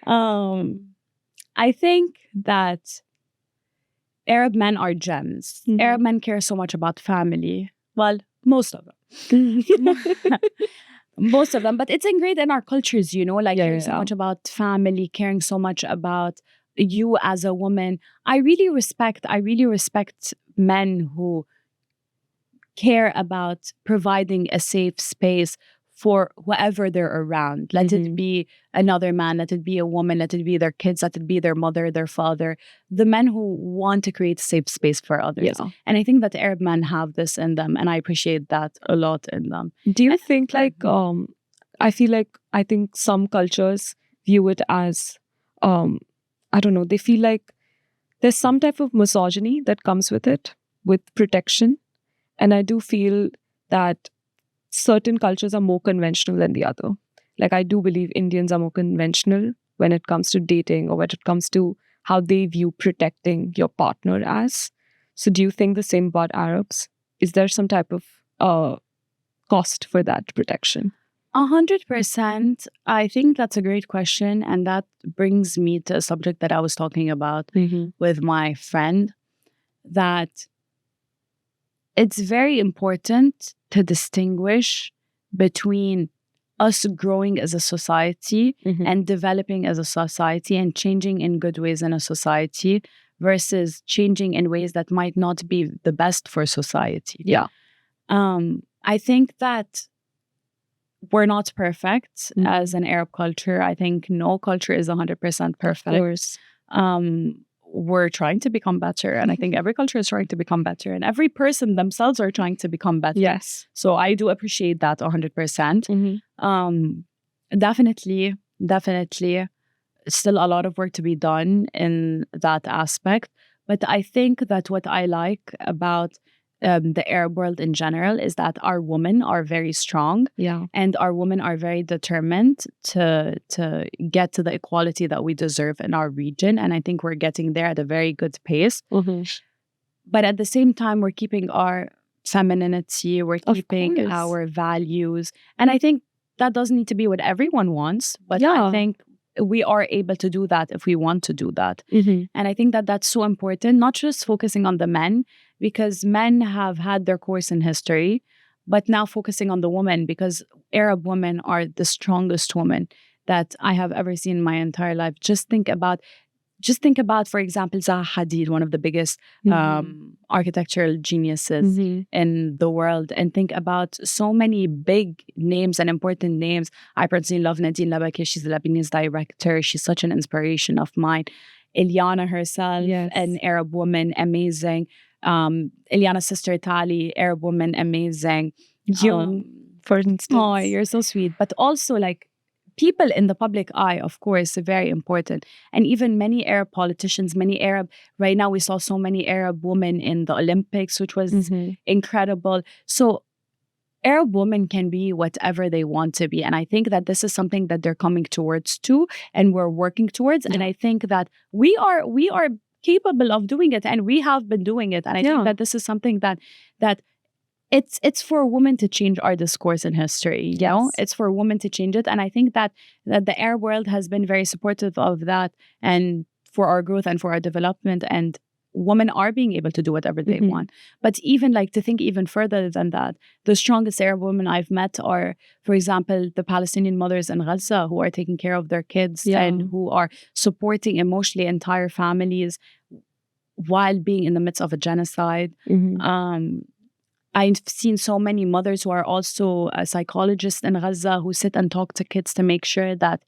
I think that Arab men are gems. Arab men care so much about family. Well, most of them. Most of them. But it's ingrained in our cultures, like caring so much about family, caring so much about you as a woman. I really respect men who care about providing a safe space for whoever they're around. Let it be another man, let it be a woman, let it be their kids, let it be their mother, their father. The men who want to create a safe space for others. Yeah. And I think that Arab men have this in them, and I appreciate that a lot in them. Do you think I think some cultures view it as, I don't know, they feel like there's some type of misogyny that comes with it, with protection. And I do feel that certain cultures are more conventional than the other. Like, I do believe Indians are more conventional when it comes to dating or when it comes to how they view protecting your partner as. So do you think the same about Arabs? Is there some type of cost for that protection? 100%. I think that's a great question. And that brings me to a subject that I was talking about with my friend, that it's very important to distinguish between us growing as a society and developing as a society and changing in good ways in a society versus changing in ways that might not be the best for society. Yeah. I think that we're not perfect as an Arab culture. I think no culture is 100% perfect. Of course. We're trying to become better. And I think every culture is trying to become better. And every person themselves are trying to become better. Yes. So I do appreciate that 100%. Definitely, still a lot of work to be done in that aspect. But I think that what I like about the Arab world in general is that our women are very strong, and our women are very determined to get to the equality that we deserve in our region. And I think we're getting there at a very good pace. But at the same time, we're keeping our femininity, we're keeping our values. And I think that doesn't need to be what everyone wants, but I think we are able to do that if we want to do that. And I think that that's so important, not just focusing on the men, because men have had their course in history, but now focusing on the women, because Arab women are the strongest women that I have ever seen in my entire life. Just think about, for example, Zaha Hadid, one of the biggest architectural geniuses in the world. And think about so many big names and important names. I personally love Nadine Labaki. She's a Lebanese director. She's such an inspiration of mine. Ilyana herself, an Arab woman, amazing. Ilyana's sister Tali, Arab woman, amazing. For instance. Oh, you're so sweet. But also, like, people in the public eye, of course, are very important. And even many Arab politicians, right now we saw so many Arab women in the Olympics, which was incredible. So Arab women can be whatever they want to be. And I think that this is something that they're coming towards too, and we're working towards. And I think that we are capable of doing it, and we have been doing it. And I think that this is something that it's for women to change our discourse in history. You know, it's for women to change it. And I think that the Arab world has been very supportive of that, and for our growth and for our development. And women are being able to do whatever they want. But even to think even further than that, the strongest Arab women I've met are, for example, the Palestinian mothers in Gaza who are taking care of their kids and who are supporting emotionally entire families while being in the midst of a genocide. I've seen so many mothers who are also psychologists in Gaza who sit and talk to kids to make sure that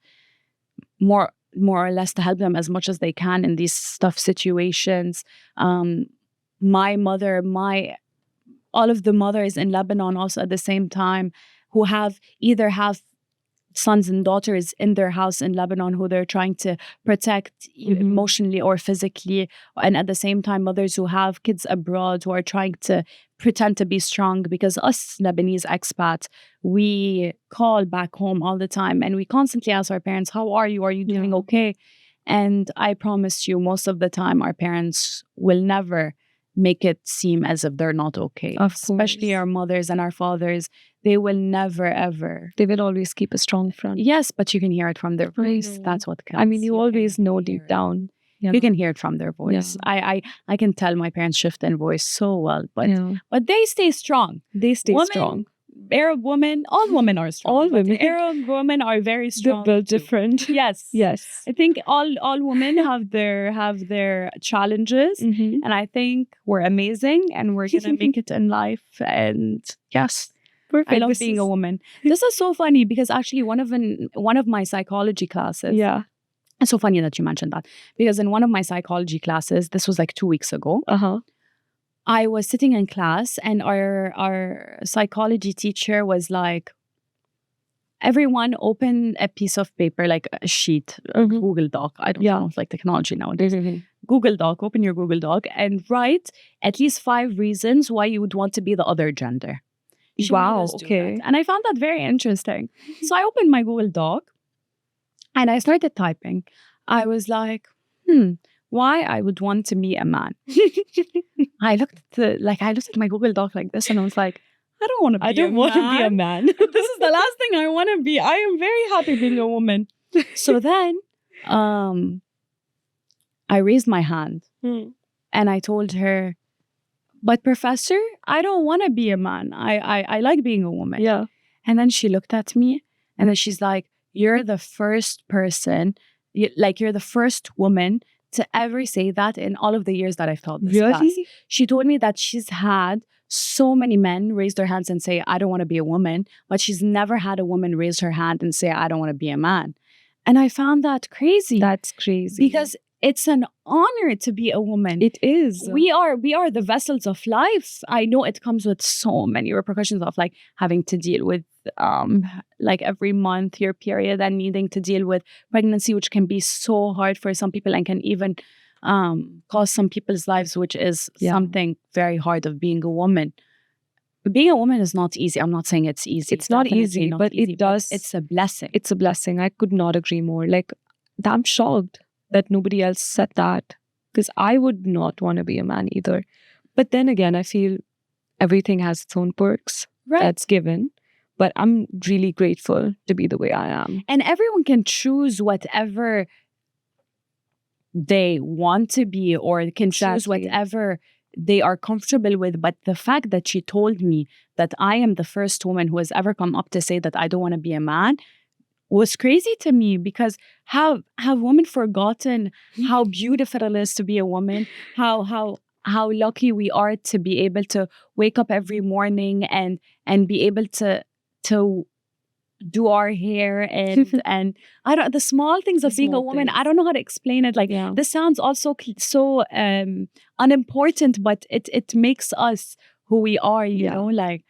more or less to help them as much as they can in these tough situations. My mother, all of the mothers in Lebanon also at the same time who either have sons and daughters in their house in Lebanon who they're trying to protect emotionally or physically. And at the same time, mothers who have kids abroad who are trying to pretend to be strong, because us Lebanese expats, we call back home all the time and we constantly ask our parents, how are you? Are you doing okay? And I promise you, most of the time, our parents will never make it seem as if they're not okay. Especially our mothers and our fathers. they will never, ever. They will always keep a strong front. Yes, but you can hear it from their voice. That's what counts. I mean, you always know deep down. You can hear it from their voice. I can tell my parents shift in voice so well, but they stay strong. They stay strong. Arab women, all women are strong. All women. Arab women are very strong. They're built different. Yes. Yes. I think all women have their challenges, and I think we're amazing, and we're gonna make it in life. And yes. Perfect. I love being a woman. This is so funny because actually one of my psychology classes. Yeah. It's so funny that you mentioned that because in one of my psychology classes, this was like 2 weeks ago. I was sitting in class and our psychology teacher was like, everyone open a piece of paper, like a sheet, Google Doc. I don't know, like technology nowadays. Google Doc, open your Google Doc and write at least 5 reasons why you would want to be the other gender. Wow, okay. And I found that very interesting. So I opened my Google Doc and I started typing. I was like, why I would want to be a man. I looked at my Google Doc like this and I was like, I don't want to be a man. This is the last thing I want to be. I am very happy being a woman. So then I raised my hand and I told her, but professor, I don't want to be a man. I like being a woman. Yeah. And then she looked at me and then she's like, you're the first person, you're the first woman to ever say that in all of the years that I've taught this class. She told me that she's had so many men raise their hands and say, I don't want to be a woman, but she's never had a woman raise her hand and say, I don't want to be a man. And I found that crazy. That's crazy. Because it's an honor to be a woman. It is. We are the vessels of life. I know it comes with so many repercussions of like having to deal with like every month your period and needing to deal with pregnancy, which can be so hard for some people and can even cause some people's lives, which is something very hard of being a woman. Being a woman is not easy. I'm not saying it's easy. It's not easy, but it does. It's a blessing. It's a blessing. I could not agree more. Like, I'm shocked that nobody else said that because I would not want to be a man either. But then again, I feel everything has its own perks that's given. But I'm really grateful to be the way I am. And everyone can choose whatever they want to be or can choose whatever they are comfortable with. But the fact that she told me that I am the first woman who has ever come up to say that I don't want to be a man was crazy to me, because have women forgotten how beautiful it is to be a woman, how lucky we are to be able to wake up every morning and be able to do our hair and I don't, the small things of being a woman. I don't know how to explain it. Like this sounds also so unimportant, but it makes us who we are, you know, like.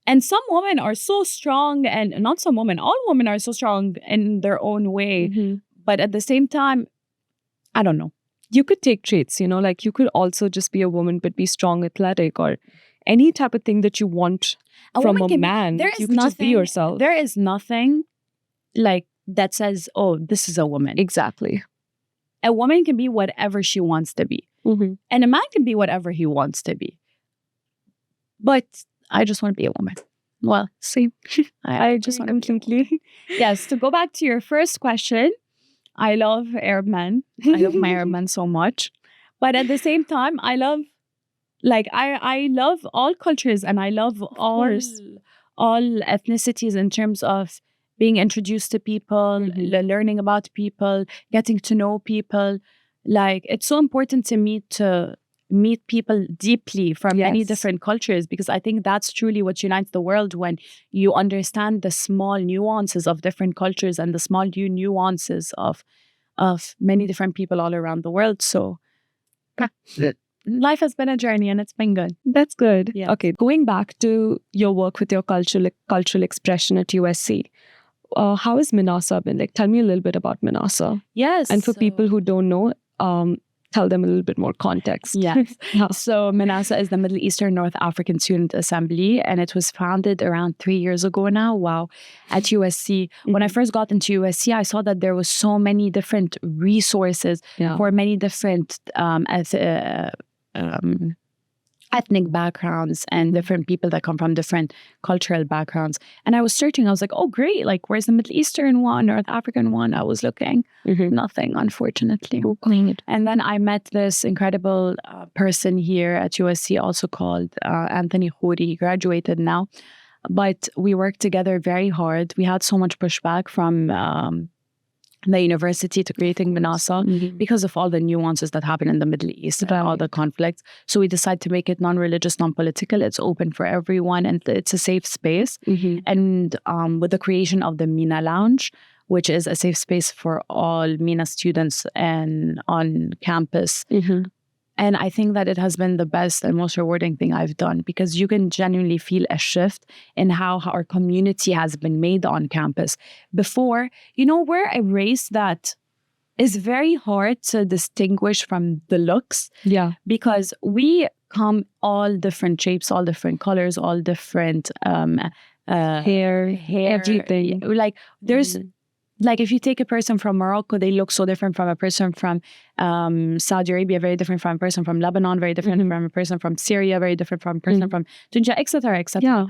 And some women are so strong, and not some women, all women are so strong in their own way. But at the same time, I don't know. You could take traits, you know, like you could also just be a woman, but be strong, athletic, or any type of thing that you want from a man. You could just be yourself. There is nothing like that says, oh, this is a woman. Exactly. A woman can be whatever she wants to be. And a man can be whatever he wants to be. But I just want to be a woman. Well, same. I just want to completely. Yes, to go back to your first question, I love Arab men. I love my Arab men so much. But at the same time, I love all cultures, and I love all ethnicities in terms of being introduced to people, learning about people, getting to know people. Like, it's so important to me to meet people deeply from many different cultures, because I think that's truly what unites the world, when you understand the small nuances of different cultures and the small nuances of many different people all around the world. So life has been a journey and it's been good. That's good. Yes. Okay, going back to your work with your cultural expression at USC, how has Minasa been? Like, tell me a little bit about Minasa. Yes. And for people who don't know, tell them a little bit more context. Yes. So Minasa is the Middle Eastern North African Student Assembly, and it was founded around 3 years ago now. Wow. At USC. When I first got into USC, I saw that there was so many different resources for many different ethnic backgrounds and different people that come from different cultural backgrounds. And I was searching, I was like, oh, great. Like, where's the Middle Eastern one, North African one? I was looking, nothing, unfortunately. And then I met this incredible person here at USC, also called Anthony Khouri. He graduated now. But we worked together very hard. We had so much pushback from the university to creating Manasa because of all the nuances that happen in the Middle East and all the conflicts. So we decided to make it non-religious, non-political. It's open for everyone and it's a safe space. And with the creation of the Mina Lounge, which is a safe space for all Mina students and on campus. And I think that it has been the best and most rewarding thing I've done, because you can genuinely feel a shift in how our community has been made on campus. Before, we're a race that is very hard to distinguish from the looks. Yeah. Because we come all different shapes, all different colors, all different hair, everything. Like there's... Like if you take a person from Morocco, they look so different from a person from Saudi Arabia, very different from a person from Lebanon, very different from a person from Syria, very different from a person from Tunisia, etc., etc.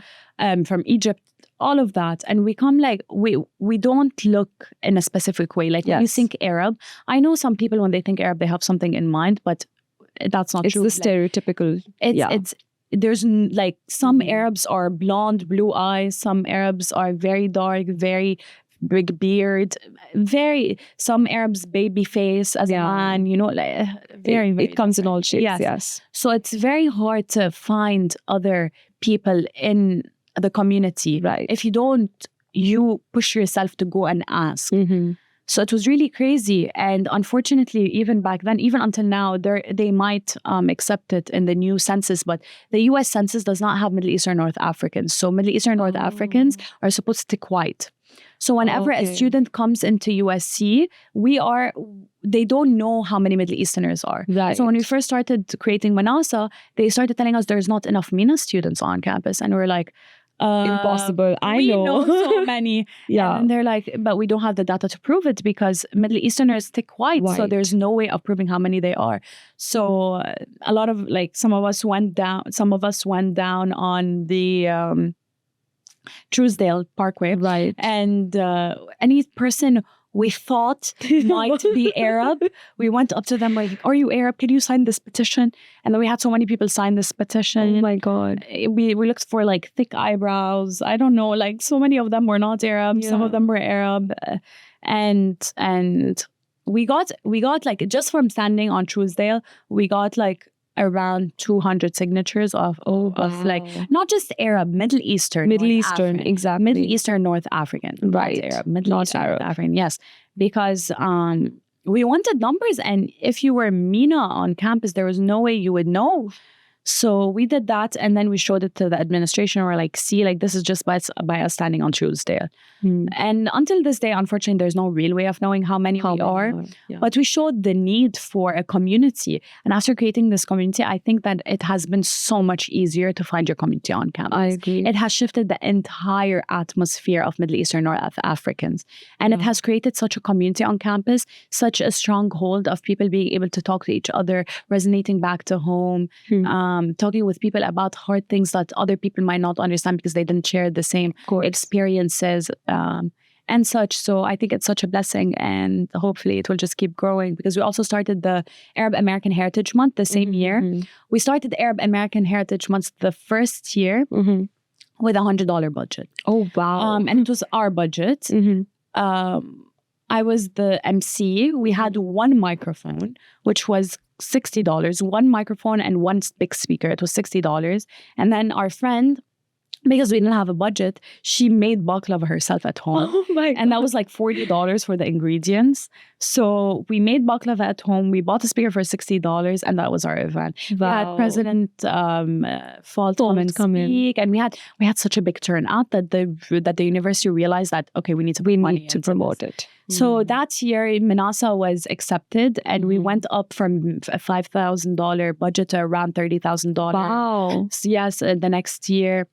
From Egypt, all of that. And we come like, we don't look in a specific way. Like when you think Arab, I know some people when they think Arab, they have something in mind, but that's not true. It's the stereotypical. There's like some Arabs are blonde, blue eyes. Some Arabs are very dark, very big beard, some Arabs baby face as a man, like very, it comes in all shapes. Yes. So it's very hard to find other people in the community. Right. If you push yourself to go and ask. So it was really crazy. And unfortunately, even back then, even until now, they might accept it in the new census, but the US Census does not have Middle Eastern North Africans. So Middle Eastern North Africans are supposed to stick white. So whenever a student comes into USC, they don't know how many Middle Easterners are. Right. So when we first started creating Manasa, they started telling us there's not enough MENA students on campus. And we're like, impossible. We know so many. And they're like, but we don't have the data to prove it because Middle Easterners stick white. So there's no way of proving how many they are. So a lot of some of us went down on the Truesdale Parkway. Right. And any person we thought might be Arab, we went up to them like, are you Arab? Can you sign this petition? And then we had so many people sign this petition. Oh my God. We looked for like thick eyebrows. I don't know, like so many of them were not Arab. Some of them were Arab. And we got like, just from standing on Truesdale, we got like around 200 signatures of like not just Arab, Middle Eastern, exactly. Middle Eastern, North African, right? Not Arab, Middle Eastern, North African, yes, because we wanted numbers, and if you were MENA on campus, there was no way you would know. So we did that, and then we showed it to the administration. We're like, see, like this is just by us standing on Tuesday. And until this day, unfortunately, there's no real way of knowing how many we are. But we showed the need for a community. And after creating this community, I think that it has been so much easier to find your community on campus. I agree. It has shifted the entire atmosphere of Middle Eastern North Africans. And it has created such a community on campus, such a stronghold of people being able to talk to each other, resonating back to home, talking with people about hard things that other people might not understand because they didn't share the same experiences and such. So I think it's such a blessing, and hopefully it will just keep growing, because we also started the Arab American Heritage Month the same year. We started the Arab American Heritage Month the first year with $100 budget. Oh, wow. And it was our budget. I was the MC. We had one microphone, which was $60, one microphone and one big speaker. It was $60. And then our friend, because we didn't have a budget, she made baklava herself at home. Oh my God. And that was like $40 for the ingredients. So we made baklava at home. We bought a speaker for $60, and that was our event. Wow. We had President Falt come and speak, and we had such a big turnout that the university realized that, okay, we need to promote it. So that year, Manasa was accepted, and we went up from a $5,000 budget to around $30,000. Wow. So yes, the next year.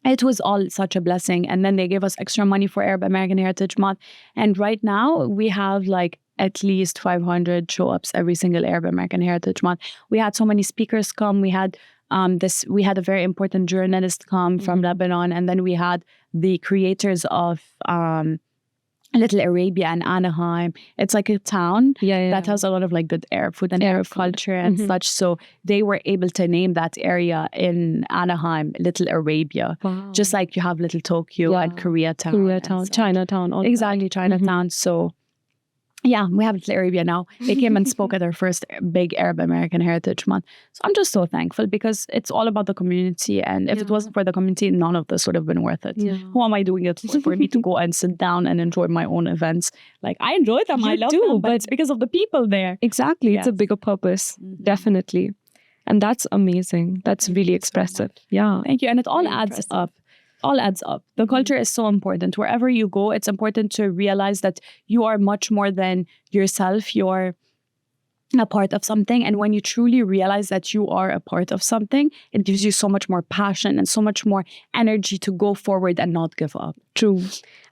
It was all such a blessing. And then they gave us extra money for Arab American Heritage Month. And right now we have like at least 500 show-ups every single Arab American Heritage Month. We had so many speakers come. We had We had a very important journalist come from Lebanon, and then we had the creators of Little Arabia and Anaheim. It's like a town that has a lot of like good Arab food and Arab culture and such. So they were able to name that area in Anaheim Little Arabia. Wow. Just like you have Little Tokyo and Koreatown. Chinatown. Exactly, Chinatown. So yeah, we have Little Arabia now. They came and spoke at our first big Arab American Heritage Month. So I'm just so thankful because it's all about the community. And if it wasn't for the community, none of this would have been worth it. Who am I doing it for? For me to go and sit down and enjoy my own events. Like, I enjoy them. I love them, but it's because of the people there. Exactly. It's a bigger purpose. Definitely. And that's amazing. That's really expressive. Yeah. Thank you. And it all adds up. All adds up. The culture is so important. Wherever you go, it's important to realize that you are much more than yourself. You're a part of something. And when you truly realize that you are a part of something, it gives you so much more passion and so much more energy to go forward and not give up. True.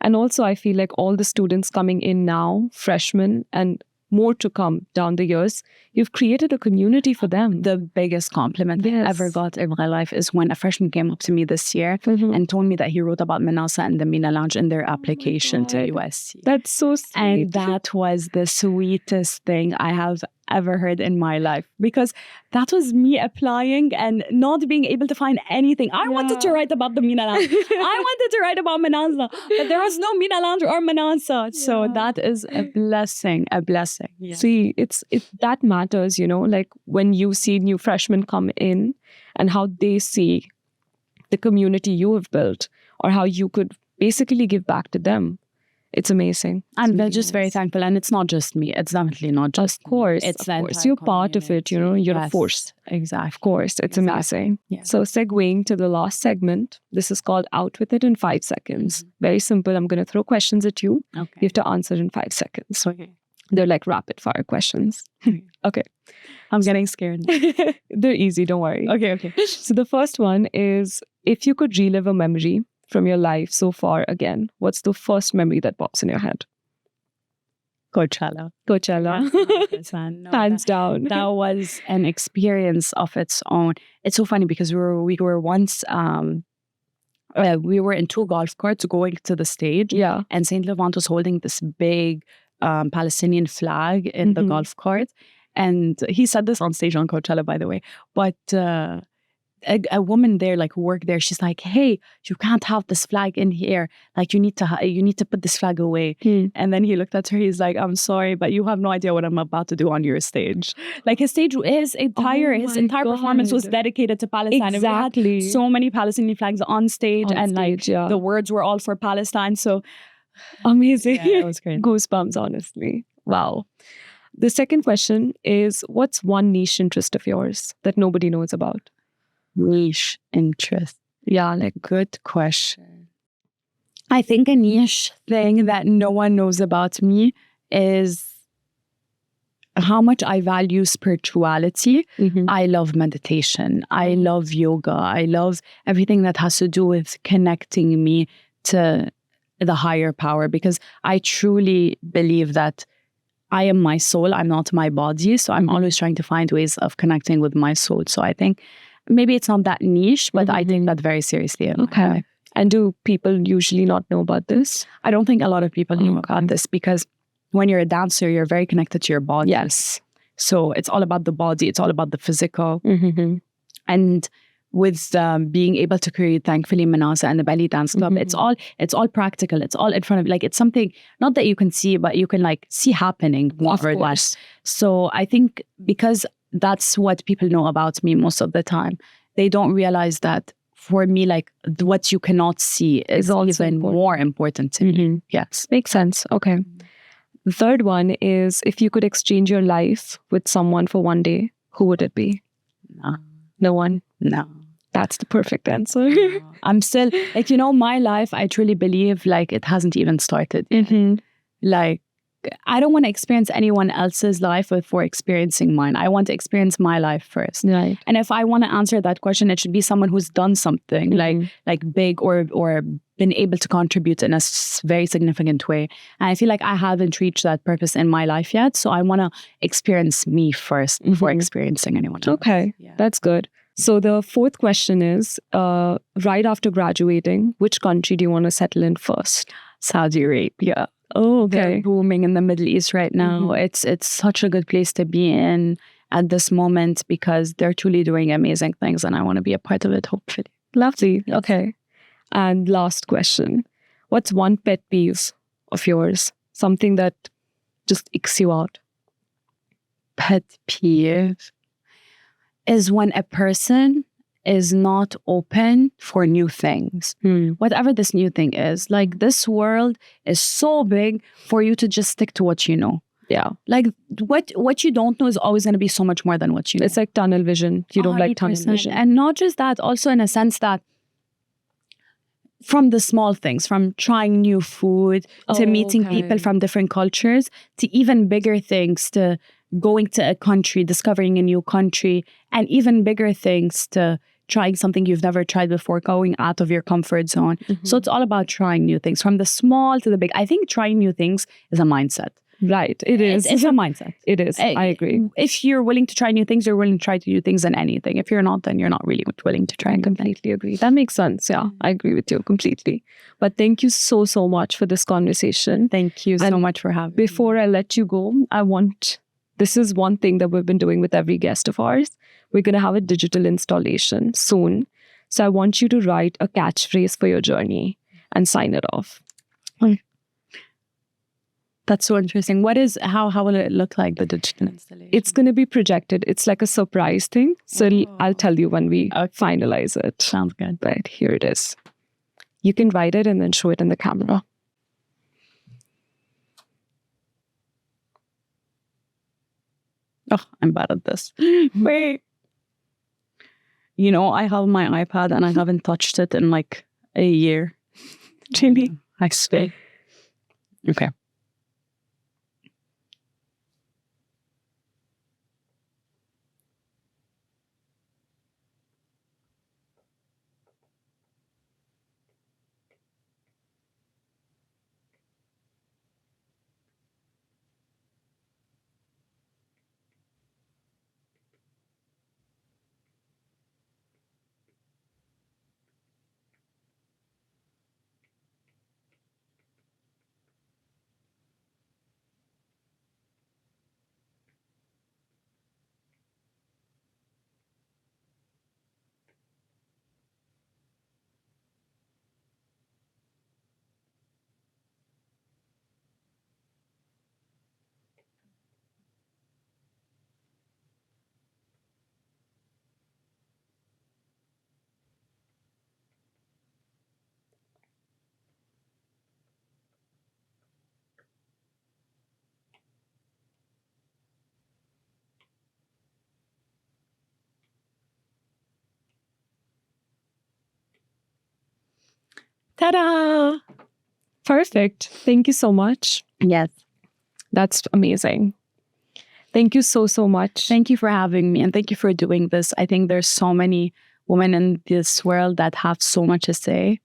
And also, I feel like all the students coming in now, freshmen, and more to come down the years, you've created a community for them. The biggest compliment I ever got in my life is when a freshman came up to me this year and told me that he wrote about Manasa and the Mina Lounge in their application to USC. That's so sweet. And that was the sweetest thing I have ever heard in my life, because that was me applying and not being able to find anything. I wanted to write about the Mina Lounge. I wanted to write about Manasa, but there was no Mina Lounge or Manasa. So that is a blessing, a blessing. Yeah. See, that matters, you know, like when you see new freshmen come in and how they see the community you have built or how you could basically give back to them. It's amazing. And they're just very thankful. And it's not just me. It's definitely not just me. Of course. It's of course. You're part of it, you know. You're a force. Exactly. Of course. It's amazing. Yeah. So segueing to the last segment, this is called Out With It in 5 seconds. Very simple. I'm going to throw questions at you. Okay. You have to answer in 5 seconds. Okay. They're like rapid fire questions. Okay. I'm getting scared. They're easy. Don't worry. Okay. So the first one is, if you could relive a memory from your life so far again, what's the first memory that pops in your head? Coachella. No, hands down. That was an experience of its own. It's so funny because we were once we were in 2 golf carts going to the stage. Yeah. And Saint Levant was holding this big Palestinian flag in the golf cart. And he said this on stage on Coachella, by the way. But a woman there, like who worked there, she's like, "Hey, you can't have this flag in here. Like you need to put this flag away." And then he looked at her. He's like, "I'm sorry, but you have no idea what I'm about to do on your stage." Like his entire performance was dedicated to Palestine. Exactly. We had so many Palestinian flags on stage, the words were all for Palestine. So amazing. Yeah, it was great. Goosebumps, honestly. Wow. The second question is, what's one niche interest of yours that nobody knows about? Niche interest. Yeah, like good question. I think a niche thing that no one knows about me is how much I value spirituality. I love meditation. I love yoga. I love everything that has to do with connecting me to the higher power, because I truly believe that I am my soul. I'm not my body. So I'm always trying to find ways of connecting with my soul. So I think maybe it's not that niche, but I take that very seriously. Okay. And do people usually not know about this? I don't think a lot of people know about this, because when you're a dancer, you're very connected to your body. Yes. So it's all about the body. It's all about the physical. And with being able to create, thankfully, Manasa and the Belly Dance Club, it's all practical. It's all in front of you. Like, it's something not that you can see, but you can like see happening more or less. So I think because that's what people know about me most of the time, they don't realize that for me, like what you cannot see is even more important to me. Yes, makes sense. Okay. The third one is, if you could exchange your life with someone for one day, who would it be? No one? No. That's the perfect answer. I'm still, like, my life, I truly believe, like, it hasn't even started. Like, I don't want to experience anyone else's life before experiencing mine. I want to experience my life first. Right. And if I want to answer that question, it should be someone who's done something like big or been able to contribute in a very significant way. And I feel like I haven't reached that purpose in my life yet. So I want to experience me first before experiencing anyone else. Okay, that's good. So the fourth question is, right after graduating, which country do you want to settle in first? Saudi Arabia. Oh, okay. They're booming in the Middle East right now. Mm-hmm. It's such a good place to be in at this moment because they're truly doing amazing things and I want to be a part of it, hopefully. Lovely. Yes. Okay. And last question. What's one pet peeve of yours? Something that just icks you out? Pet peeve is when a person is not open for new things. Whatever this new thing is. Like, this world is so big for you to just stick to what you know. Yeah. Like, what you don't know is always going to be so much more than what you know. It's like tunnel vision. You don't like tunnel 100%. vision. And not just that, also in a sense that from the small things, from trying new food to meeting people from different cultures, to even bigger things, to going to a country, discovering a new country, and even bigger things to trying something you've never tried before, going out of your comfort zone. So it's all about trying new things, from the small to the big. I think trying new things is a mindset. Right, it is. It's a mindset. It is. I agree. If you're willing to try new things, you're willing to try new things in anything. If you're not, then you're not really willing to try. I completely agree. That makes sense. Yeah, I agree with you completely. But thank you so much for this conversation. Thank you so much for having me. Before I let you go, this is one thing that we've been doing with every guest of ours. We're going to have a digital installation soon. So I want you to write a catchphrase for your journey and sign it off. That's so interesting. How will it look like, the digital installation? It's going to be projected. It's like a surprise thing. So I'll tell you when we finalize it. Sounds good. Right, here it is. You can write it and then show it in the camera. Oh, I'm bad at this. Wait. You know, I have my iPad and I haven't touched it in like a year. Really? I swear. Okay. Ta-da! Perfect. Thank you so much. Yes. That's amazing. Thank you so much. Thank you for having me and thank you for doing this. I think there's so many women in this world that have so much to say.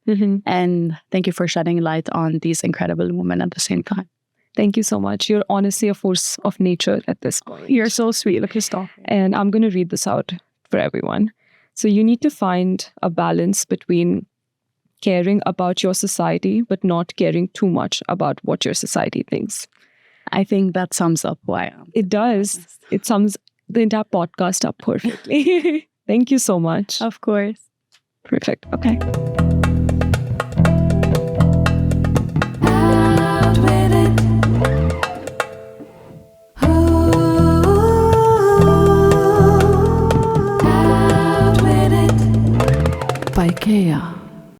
And thank you for shedding light on these incredible women at the same time. Thank you so much. You're honestly a force of nature at this point. You're so sweet. Look, stop. And I'm going to read this out for everyone. So you need to find a balance between caring about your society, but not caring too much about what your society thinks. I think that sums up who I am. It does. It sums the entire podcast up perfectly. Thank you so much. Of course. Perfect. Okay. By Geha.